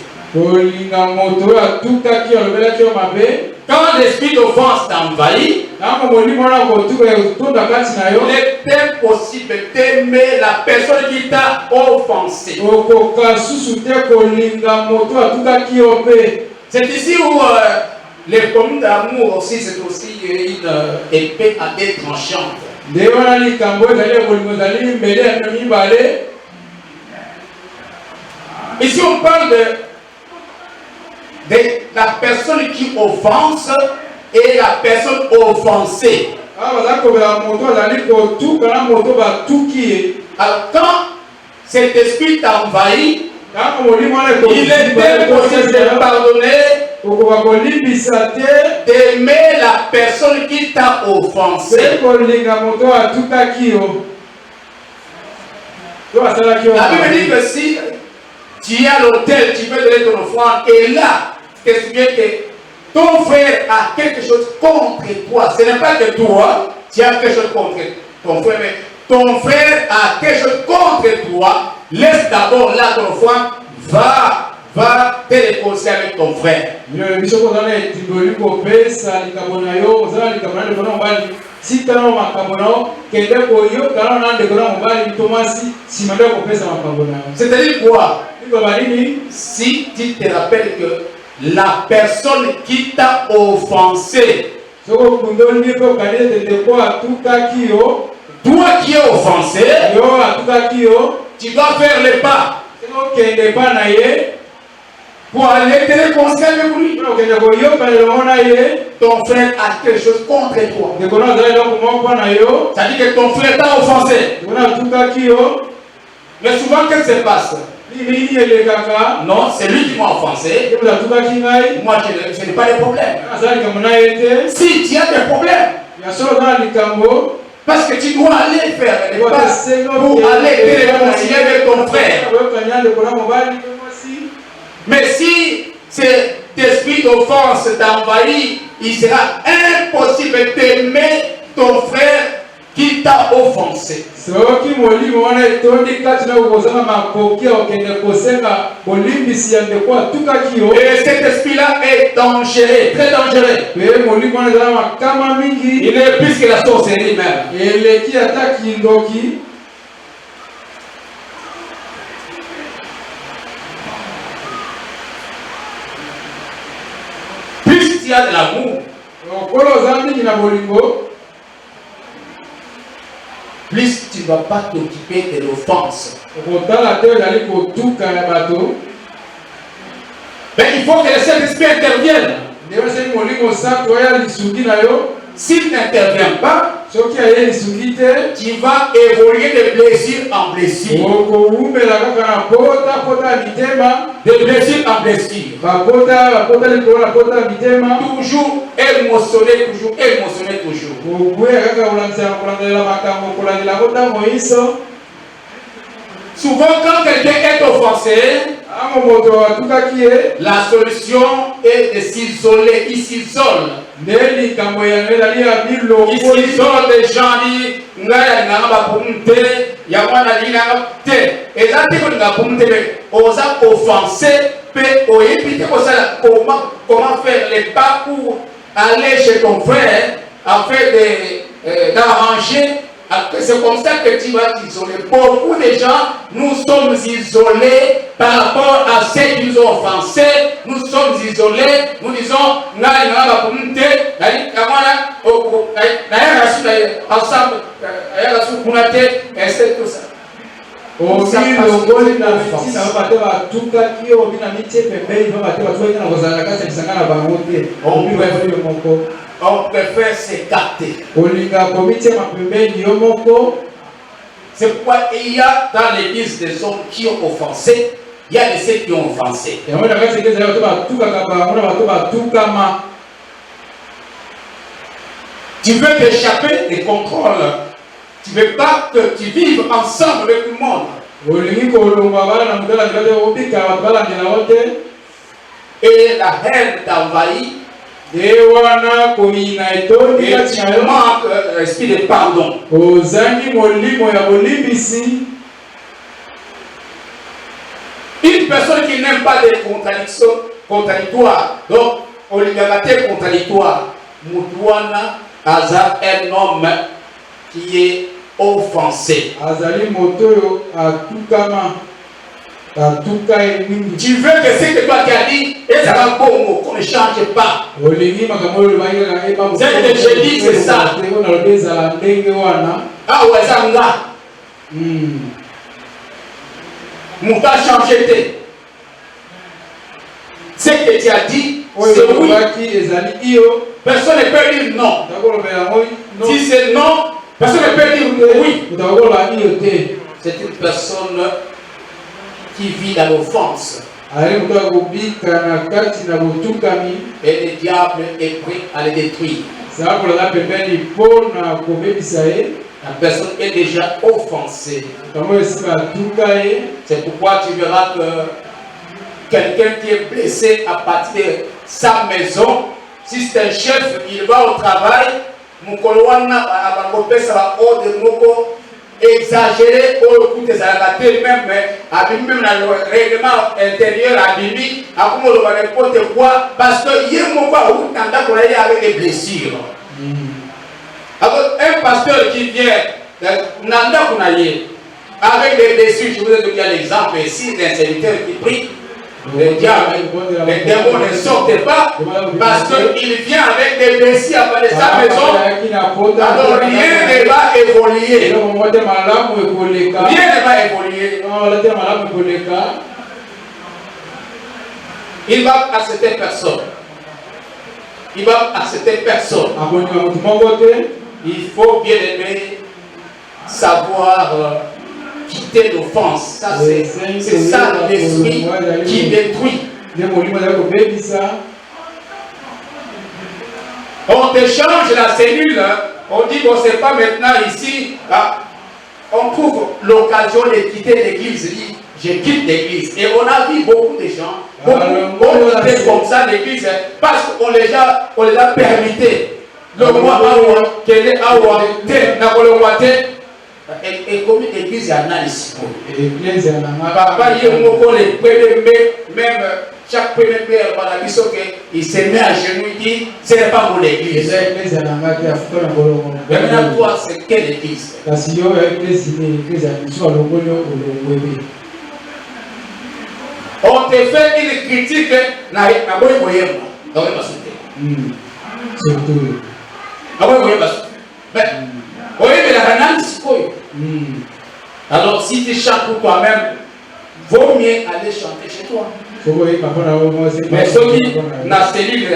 Quand l'esprit d'offense t'envahit, il est impossible d'aimer la personne qui t'a offensé. C'est ici où les pommes d'amour aussi, c'est aussi une épée à deux tranchants. Ici on parle de la personne qui offense et la personne offensée. Alors quand cet esprit t'envahit, il est impossible de pardonner, d'aimer la personne qui t'a offensé. La Bible dit que si tu es à l'hôtel, tu peux donner ton offrande, et là, tu te souviens que ton frère a quelque chose contre toi. Ce n'est pas que toi, tu as quelque chose contre ton frère, mais ton frère a quelque chose contre toi. Laisse d'abord là ton offrande, va te réconcilier avec ton frère. C'est-à-dire quoi? Si tu te rappelles que la personne qui t'a offensé, toi qui es offensé, tu dois faire le pas pour aller te réconcilier avec lui. Ton frère a quelque chose contre toi. C'est-à-dire que ton frère t'a offensé. Mais souvent, qu'est-ce qui se passe? Non, c'est lui qui m'a offensé. Moi, je n'ai pas de problème. Si tu as des problèmes, parce que tu dois aller faire les pas pour aller te réconcilier avec ton frère. Mais si cet esprit d'offense t'envahit, il sera impossible d'aimer ton frère qui t'a offensé. Et cet esprit-là est dangereux, très dangereux. Il est plus que la sorcellerie même. Plus il y a de l'amour, plus tu ne vas pas t'occuper de l'offense. Mais il faut que le Saint-Esprit intervienne. S'il n'intervient pas, tu vas évoluer de blessure en blessure. De blessure en blessure. Toujours émotionné, toujours. Souvent, quand quelqu'un est offensé, la solution est de s'isoler. Il s'isole. Il s'isole des gens. Et là, comment faire les pas pour aller chez ton frère afin d'arranger. C'est comme ça que tu vas t'isoler. Beaucoup de gens, nous sommes isolés par rapport à ceux qui nous ont offensés. Nous sommes isolés. Nous disons, ensemble, tout ça. On préfère s'écarter. C'est pourquoi il y a dans l'église des hommes qui ont offensé, il y a de ceux qui ont offensé. Tu veux t'échapper des contrôles. Tu ne veux pas que tu vives ensemble avec tout le monde. Et la haine t'envahit. Et tu manques l'esprit de pardon. Une personne qui n'aime pas des contradictions contradictoires, donc on lui a été contradictoire. Moutouana Aza un homme qui est offensé. Tu veux que ce que toi tu as dit, et ça va bon, qu'on ne change pas. Ce que je dis, c'est ça. Ah ouais, ça me va. Mon pas changé. Ce que tu as dit, oyo c'est oui. olobaki ezali iyo Personne ne peut dire non. nakoloba yango no Si c'est non, personne ne peut dire oui. utakoloba iyo te. C'est une personne qui vit dans l'offense. ali moto akobika na kati na botukami Et le diable est prêt à le détruire. zala kolala pembeni mpo na kobebisa ye. La personne est déjà offensée. Tango esika atuka ye. C'est pourquoi tu verras que quelqu'un qui est blessé à partir de sa maison, si c'est un chef, il va au travail, Mukolowana a ça va ordre moko exagéré au coup des alagatés, même dans le règlement intérieur à Bibi, à comme on n'importe quoi, parce que il y a mon pas où tanda pour aller avec des blessures. Alors, un pasteur qui vient nanda kunaye avec des blessures, je vous ai donné l'exemple ici d'un serviteur qui prie. Le diable, les démons ne sortent pas parce qu'il vient avec des blessures à de sa maison. Alors rien ne va évoluer. Rien ne va évoluer. Il va accepter personne. Il va accepter personne. Il faut bien aimer savoir quitter l'offense. Ça, c'est ça l'esprit qui détruit. On te change la cellule, on dit bon c'est pas maintenant ici. On trouve l'occasion de quitter l'église. Je quitte l'église. Et on a vu beaucoup de gens, beaucoup quitté comme ça l'église parce qu'on les a permis. Le mois qu'elle est à et comme l'église en a ici. Papa, il y a même chaque premier père, il se met à genoux, il dit ce n'est pas mon église. Maintenant, toi, c'est quelle église? On te fait une critique, alors si tu chantes pour toi-même, vaut mieux aller chanter chez toi. Mais ceux qui dans la cellule,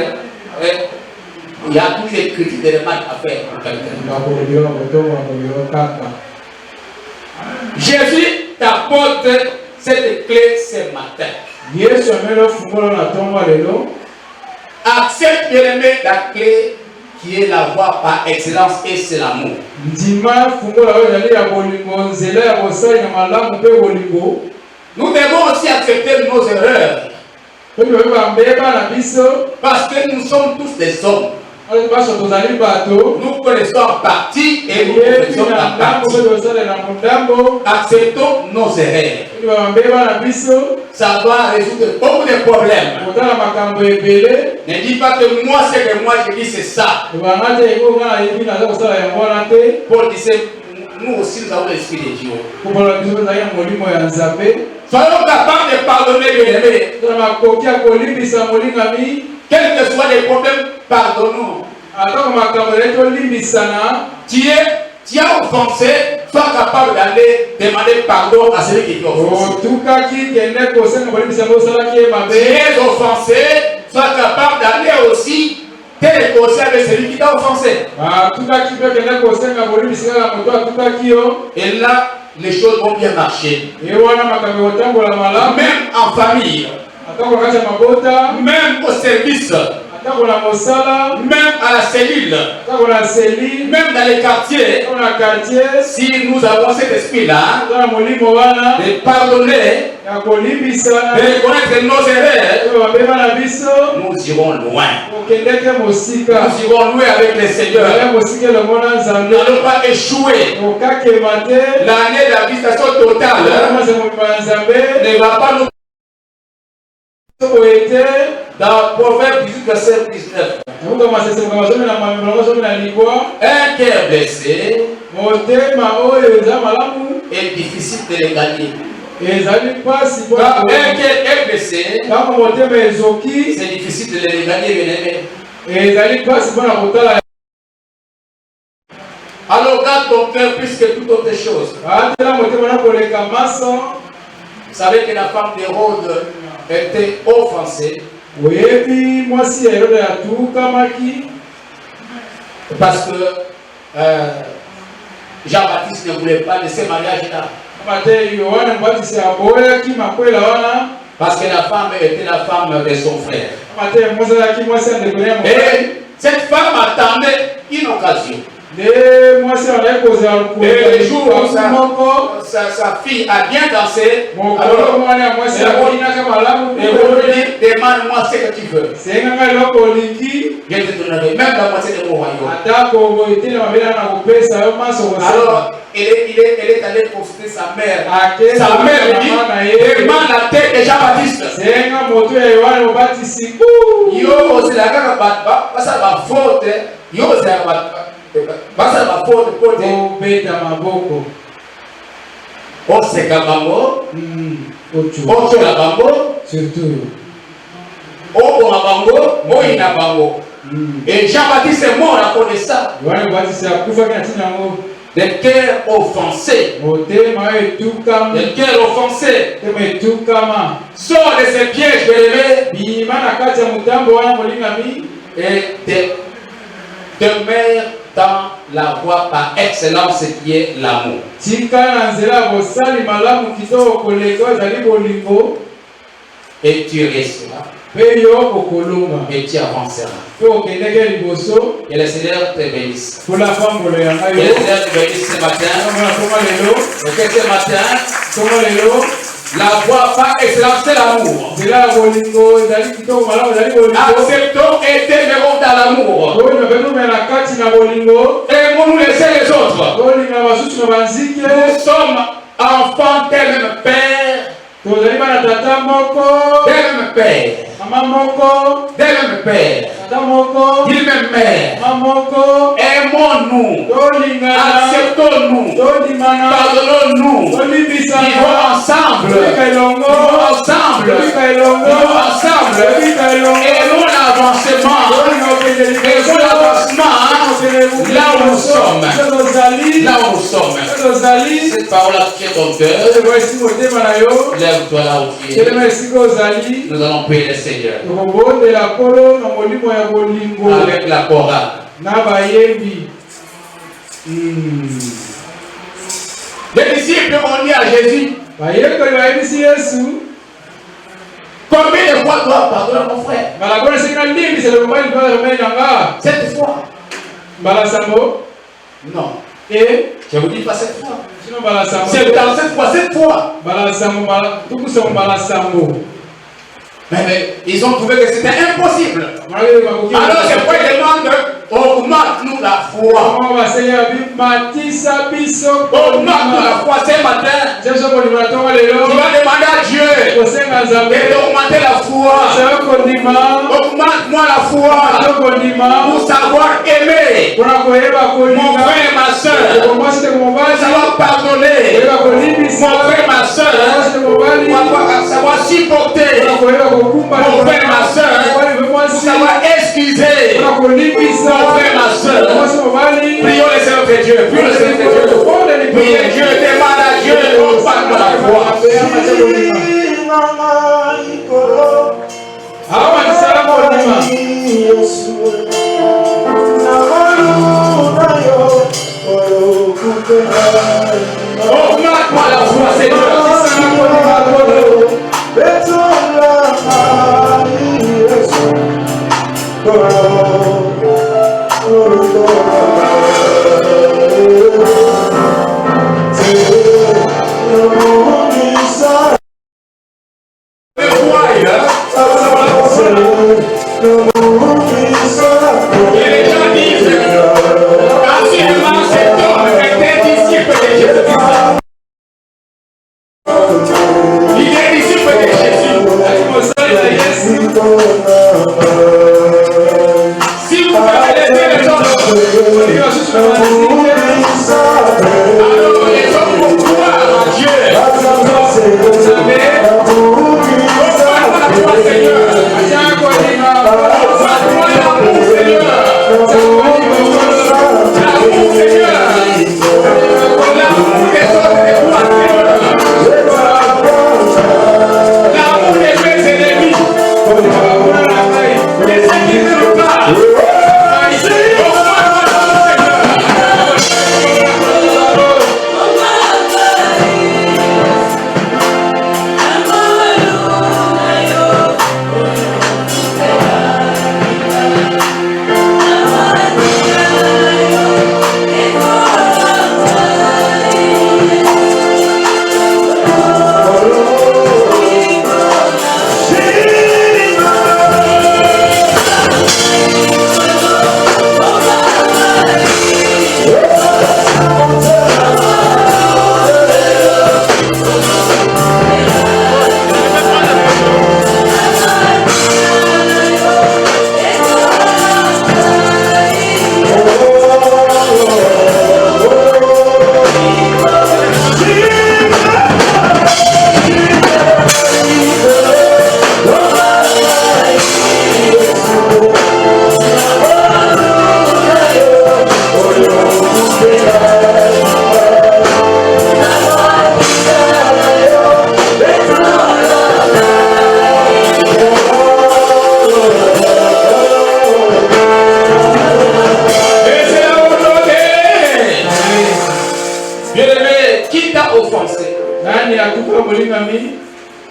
il y a toutes les critiques de remarques à faire pour quelqu'un. Jésus t'apporte cette clé ce matin. Accepte bien aimé la clé qui est la voie par excellence et c'est l'amour. Nous devons aussi accepter nos erreurs. Parce que nous sommes tous des hommes. Nous connaissons en partie et nous connaissons en partie. Acceptons nos erreurs. Ça va résoudre beaucoup de problèmes. Ne dis pas que moi c'est que moi je dis c'est ça. Paul disait nous aussi nous avons l'esprit de Dieu. Soyons capables de pardonner les ennemis. Quels que soient les problèmes, pardonnons. Tu as offensé, sois capable d'aller demander pardon à celui qui t'a offensé. Tu es offensé, sois capable d'aller aussi te réconcilier avec celui qui t'a offensé. Et là, les choses vont bien marcher. Même en famille, même au service, même à la cellule, même dans les quartiers, si nous avons cet esprit-là, de pardonner, de reconnaître nos erreurs, nous irons loin. Nous irons loin avec le Seigneur. Nous n'allons pas échouer. L'année de la visitation totale ne va pas nous. Dans Proverbe 18, verset 19. Un cœur blessé est difficile de le gagner. Quand un cœur est blessé, c'est difficile de le gagner, bien aimé. Alors garde ton cœur plus que toute autre chose. Vous savez que la femme d'Hérode était offensée. Oyebi mwasi Herode atukamaki. Parce que Jean-Baptiste ne voulait pas de ce mariage-là. Parce que la femme était la femme de son frère. Et cette femme attendait une occasion. Et le jour où sa fille a bien dansé, alors demande-moi ce que tu veux. Je te donnerai même la moitié de mon royaume. Alors, elle est allée consulter sa mère. Sa mère lui dit, demande la tête de Jean-Baptiste. Yo, c'est la gamme, ça va faute. Yo, c'est la basa ba faute côté beta maboko o seka bango ocho la bango surtout o bango moi na bango et Jean-Baptiste est mort à cause de ça. Des cœurs offensés, des cœurs offensés, sort de ces pièges élevés et demeure dans la voie par excellence qui est l'amour. Et tu resteras. Et tu avanceras. Et le Seigneur te bénisse. Et le Seigneur te bénisse ce matin. Et que ce matin, la voie par excellence c'est l'amour. Acceptons et demeurons dans l'amour. Aimons-nous les uns les autres. Nous sommes enfants d'un même père. D'un même père. D'un même père. D'une même mère. Aimons-nous. Acceptons-nous. Pardonnons-nous. Vivons ensemble. Vivons ensemble. Vivons ensemble. Aimons l'avancement. Aimons l'avancement. Là où nous sommes. Là où nous sommes. Cette parole a touché ton cœur. Lève-toi là où tu es. Nous allons prier le Seigneur. Avec la chorale. Les disciples ont dit à Jésus, combien de fois dois pardonner mon frère? Cette fois. Non. Et je vous dis pas cette fois. C'est dans cette fois. Mais ils ont trouvé que c'était impossible. Alors c'est pourquoi ils demandent, augmente-nous la foi. Augmente-nous la foi ce matin. Tu vas demander à Dieu d'augmenter la foi. Augmente-moi la foi pour savoir aimer mon frère et ma soeur. Pour savoir pardonner mon frère et ma soeur. Pour savoir supporter mon frère et ma soeur, pour savoir excuser mon frère et ma soeur. Prions le Seigneur de Dieu. Prions le Seigneur de Dieu. Priez Dieu, demande à Dieu, augmente la foi. Augmente-moi la foi, Seigneur. L'amour des ennemis.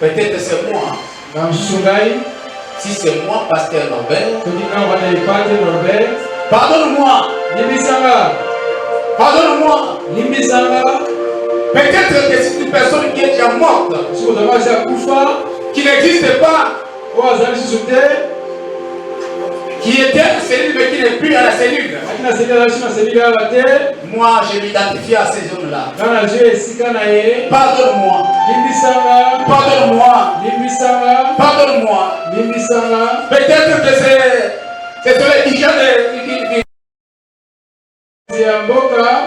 Peut-être c'est moi. Si c'est moi, pasteur Norbert, pardonne-moi. Pardonne-moi. Peut-être que c'est une personne qui est déjà morte, qui n'existe pas, qui était à la cellule mais qui n'est plus à la cellule. Moi, je m'identifie à ces hommes-là. Pardonne-moi. Pardonne-moi. Pardonne-moi. Peut-être que c'est les dirigeants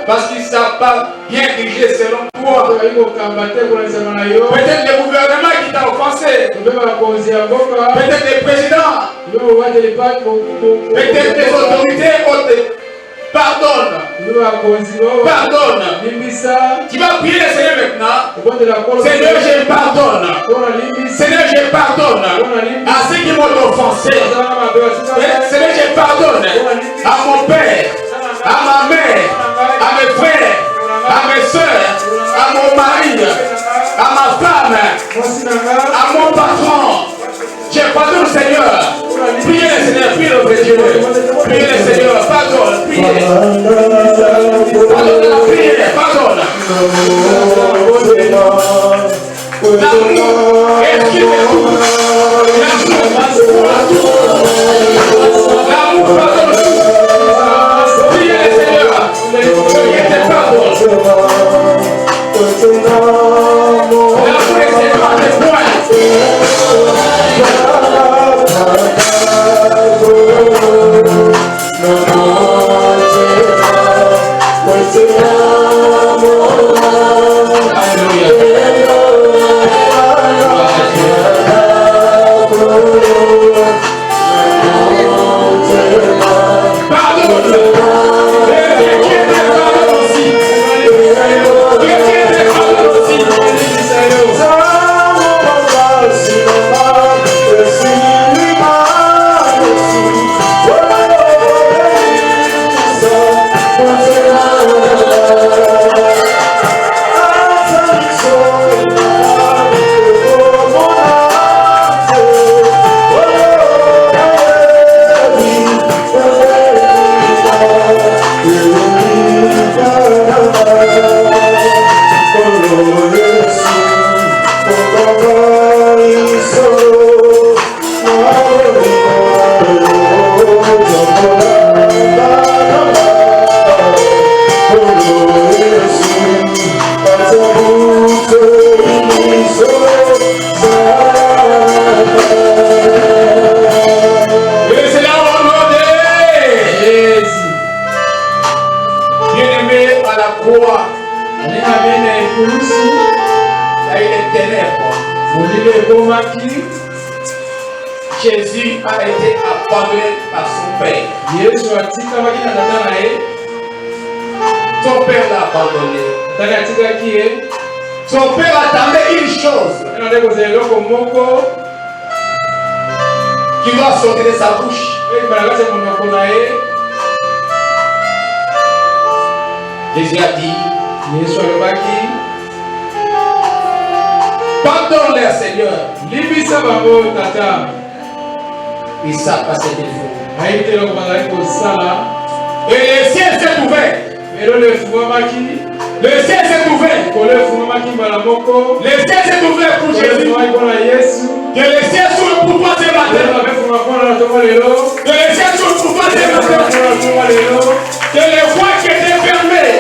parce qu'ils ne savent pas bien diriger selon toi. Peut-être le gouvernement qui t'a offensé. Peut-être les présidents. Peut-être les autorités hautes. Pardonne. Pardonne. Tu vas prier le Seigneur maintenant. Seigneur, je pardonne. Seigneur, je pardonne à ceux qui m'ont offensé. Seigneur, je pardonne à mon père, à ma mère, à mes frères, à mes soeurs, à mon mari, à ma femme, à mon patron. Je pardonne, Seigneur. Priez le Seigneur, priez le Dieu. Priez le Seigneur, pardonne, priez. Pardonne la prière, pardonne. L'amour, est-ce qu'il est tout? L'amour, pardonne. Priez le Seigneur. Priez te pardonne. L'amour est tellement de points. Jésus a été abandonné par son père. Son père l'a abandonné. Son père attendait une chose qui doit sortir de sa bouche. Jésus a dit, pardonne-leur, Seigneur. Ils ne savent pas ce qu'ils font. Et le ciel s'est ouvert. Le ciel s'est ouvert. Le ciel s'est ouvert pour Jésus. Que le ciel s'ouvre pour toi ce matin. Que le ciel s'ouvre pour toi ce matin. Que les voies qui étaient fermées,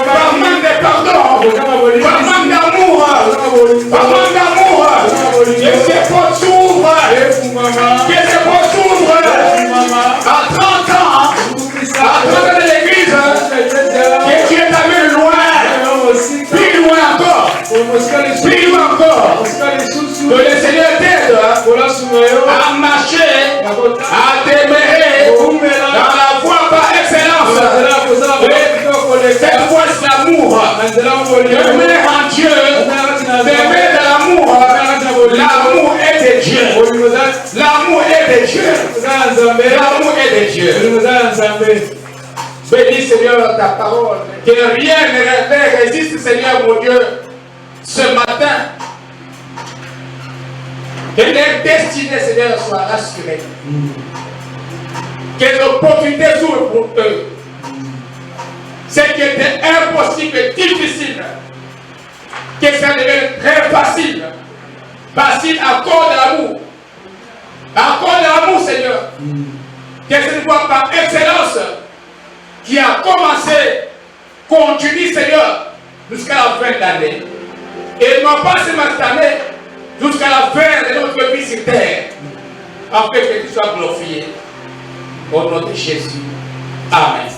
par manque de pardon, par manque d'amour, que ces portes s'ouvrent, que ces portes s'ouvrent. À 30 ans de l'église, que tu es allé loin, plus loin encore, que le Seigneur t'aide à marcher, à demeurer dans la voie par excellence. Cette voie, c'est l'amour. Demeurer en Dieu, demeurer dans l'amour. L'amour est de Dieu. L'amour est de Dieu. L'amour est de Dieu. Bénis, Seigneur, ta parole. Que rien ne résiste, Seigneur, mon Dieu, ce matin. Que leur destinée, Seigneur, soit rassurée. Que l'opportunité s'ouvre pour eux. Ce qui était impossible et difficile, que ça devienne très facile. Facile à cause de l'amour. À cause de l'amour, Seigneur. Que ce soit par excellence qui a commencé, continue, Seigneur, jusqu'à la fin de l'année. Et non pas seulement cette année, jusqu'à la fin de notre vie sur terre. Afin que tu sois glorifié. Au nom de Jésus. Amen.